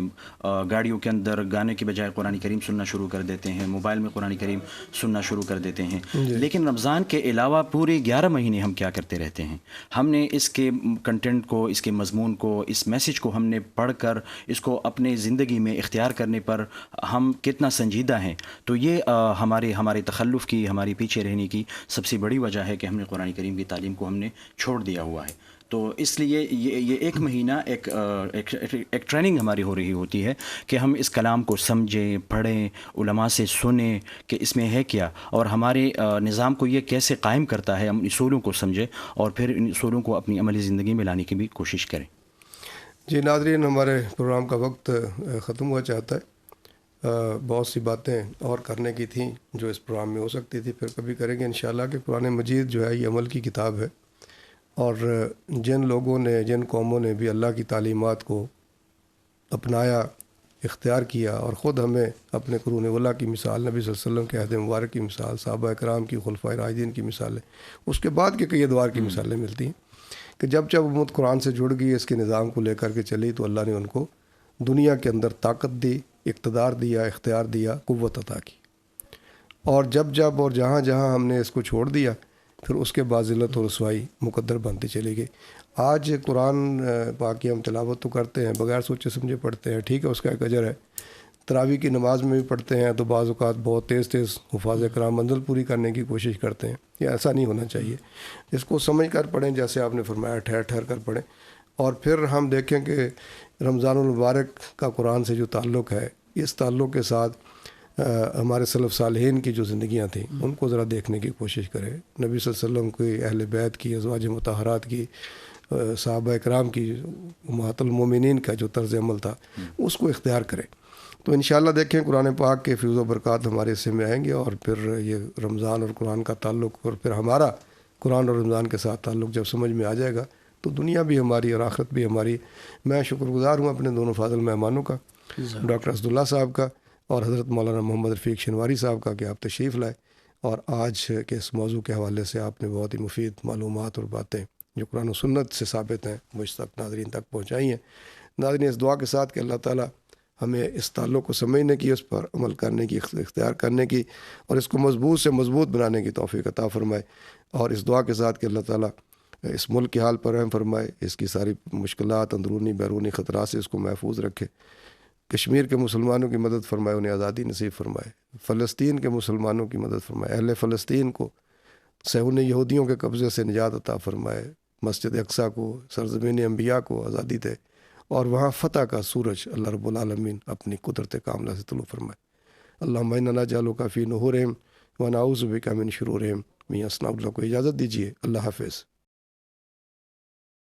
گاڑیوں کے اندر گانے کے بجائے قرآن کریم سننا شروع کر دیتے ہیں، موبائل میں قرآن کریم سننا شروع کر دیتے ہیں، لیکن رمضان کے علاوہ پورے 11 مہینے ہم کیا کرتے رہتے ہیں؟ ہم نے اس کے کنٹینٹ کو، اس کے مضمون کو، اس میسج کو ہم نے پڑھ کر اس کو اپنے زندگی میں اختیار کرنے پر ہم کتنا سنجیدہ ہیں؟ تو یہ ہمارے تخلف کی، ہماری پیچھے رہنے کی سب سے بڑی وجہ ہے کہ ہم نے قرآن کریم کی تعلیم کو ہم نے چھوڑ دیا ہوا ہے۔ تو اس لیے یہ ایک مہینہ ایک ٹریننگ ہماری ہو رہی ہوتی ہے کہ ہم اس کلام کو سمجھیں، پڑھیں، علماء سے سنیں کہ اس میں ہے کیا، اور ہمارے نظام کو یہ کیسے قائم کرتا ہے، ہم اصولوں کو سمجھیں اور پھر ان اصولوں کو اپنی عملی زندگی میں لانے کی بھی کوشش کریں۔ جی ناظرین، ہمارے پروگرام کا وقت ختم ہوا چاہتا ہے۔ بہت سی باتیں اور کرنے کی تھیں جو اس پروگرام میں ہو سکتی تھی، پھر کبھی کریں گے انشاءاللہ کہ قرآن مجید جو ہے یہ عمل کی کتاب ہے، اور جن لوگوں نے، جن قوموں نے بھی اللہ کی تعلیمات کو اپنایا، اختیار کیا، اور خود ہمیں اپنے قرون اولیٰ کی مثال، نبی صلی اللہ علیہ وسلم کے عہد مبارک کی مثال، صحابہ کرام کی، خلفائے راشدین کی مثالیں، اس کے بعد کے کئی ادوار کی مثالیں ملتی ہیں کہ جب امت قرآن سے جڑ گئی، اس کے نظام کو لے کر کے چلی، تو اللہ نے ان کو دنیا کے اندر طاقت دی، اقتدار دیا، اختیار دیا، قوت عطا کی، اور جب اور جہاں جہاں ہم نے اس کو چھوڑ دیا، پھر اس کے بعد ذلت و رسوائی مقدر بنتی چلی گئی۔ آج قرآن پاک کی ہم تلاوت تو کرتے ہیں، بغیر سوچے سمجھے پڑھتے ہیں، ٹھیک ہے، اس کا ایک اجر ہے۔ تراویح کی نماز میں بھی پڑھتے ہیں تو بعض اوقات بہت تیز حفاظ کرام منزل پوری کرنے کی کوشش کرتے ہیں، یہ ایسا نہیں ہونا چاہیے۔ اس کو سمجھ کر پڑھیں، جیسے آپ نے فرمایا، ٹھہر ٹھہر کر پڑھیں، اور پھر ہم دیکھیں کہ رمضان المبارک کا قرآن سے جو تعلق ہے، اس تعلق کے ساتھ ہمارے سلف صالحین کی جو زندگیاں تھیں ان کو ذرا دیکھنے کی کوشش کریں۔ نبی صلی اللہ علیہ وسلم کی، اہل بیت کی، ازواج مطہرات کی، صحابہ اکرام کی، امہات المومنین کا جو طرز عمل تھا اس کو اختیار کریں، تو انشاءاللہ دیکھیں قرآن پاک کے فیض و برکات ہمارے حصے میں آئیں گے، اور پھر یہ رمضان اور قرآن کا تعلق، اور پھر ہمارا قرآن اور رمضان کے ساتھ تعلق جب سمجھ میں آ جائے گا تو دنیا بھی ہماری اور آخرت بھی ہماری۔ میں شکر گزار ہوں اپنے دونوں فاضل مہمانوں کا، ڈاکٹر اسداللہ صاحب کا اور حضرت مولانا محمد رفیق شنواری صاحب کا، کہ آپ تشریف لائے اور آج کے اس موضوع کے حوالے سے آپ نے بہت ہی مفید معلومات اور باتیں جو قرآن و سنت سے ثابت ہیں مجھ تک، ناظرین تک پہنچائی ہیں۔ ناظرین، اس دعا کے ساتھ کہ اللہ تعالیٰ ہمیں اس تعلق کو سمجھنے کی، اس پر عمل کرنے کی، اختیار کرنے کی، اور اس کو مضبوط سے مضبوط بنانے کی توفیق عطا فرمائے، اور اس دعا کے ساتھ کہ اللہ تعالیٰ اس ملک کے حال پر رحم فرمائے، اس کی ساری مشکلات، اندرونی بیرونی خطرات سے اس کو محفوظ رکھے، کشمیر کے مسلمانوں کی مدد فرمائے، انہیں آزادی نصیب فرمائے، فلسطین کے مسلمانوں کی مدد فرمائے، اہل فلسطین کو صہیونی یہودیوں کے قبضے سے نجات عطا فرمائے، مسجد اقصیٰ کو، سرزمین انبیاء کو آزادی دے، اور وہاں فتح کا سورج اللہ رب العالمین اپنی قدرت کاملہ سے طلوع فرمائے۔ اللہم انا نجعلک فی نحورہم ونعوذ بک من شرورہم۔ میاں اسنا اللہ کو اجازت دیجیے، اللہ حافظ۔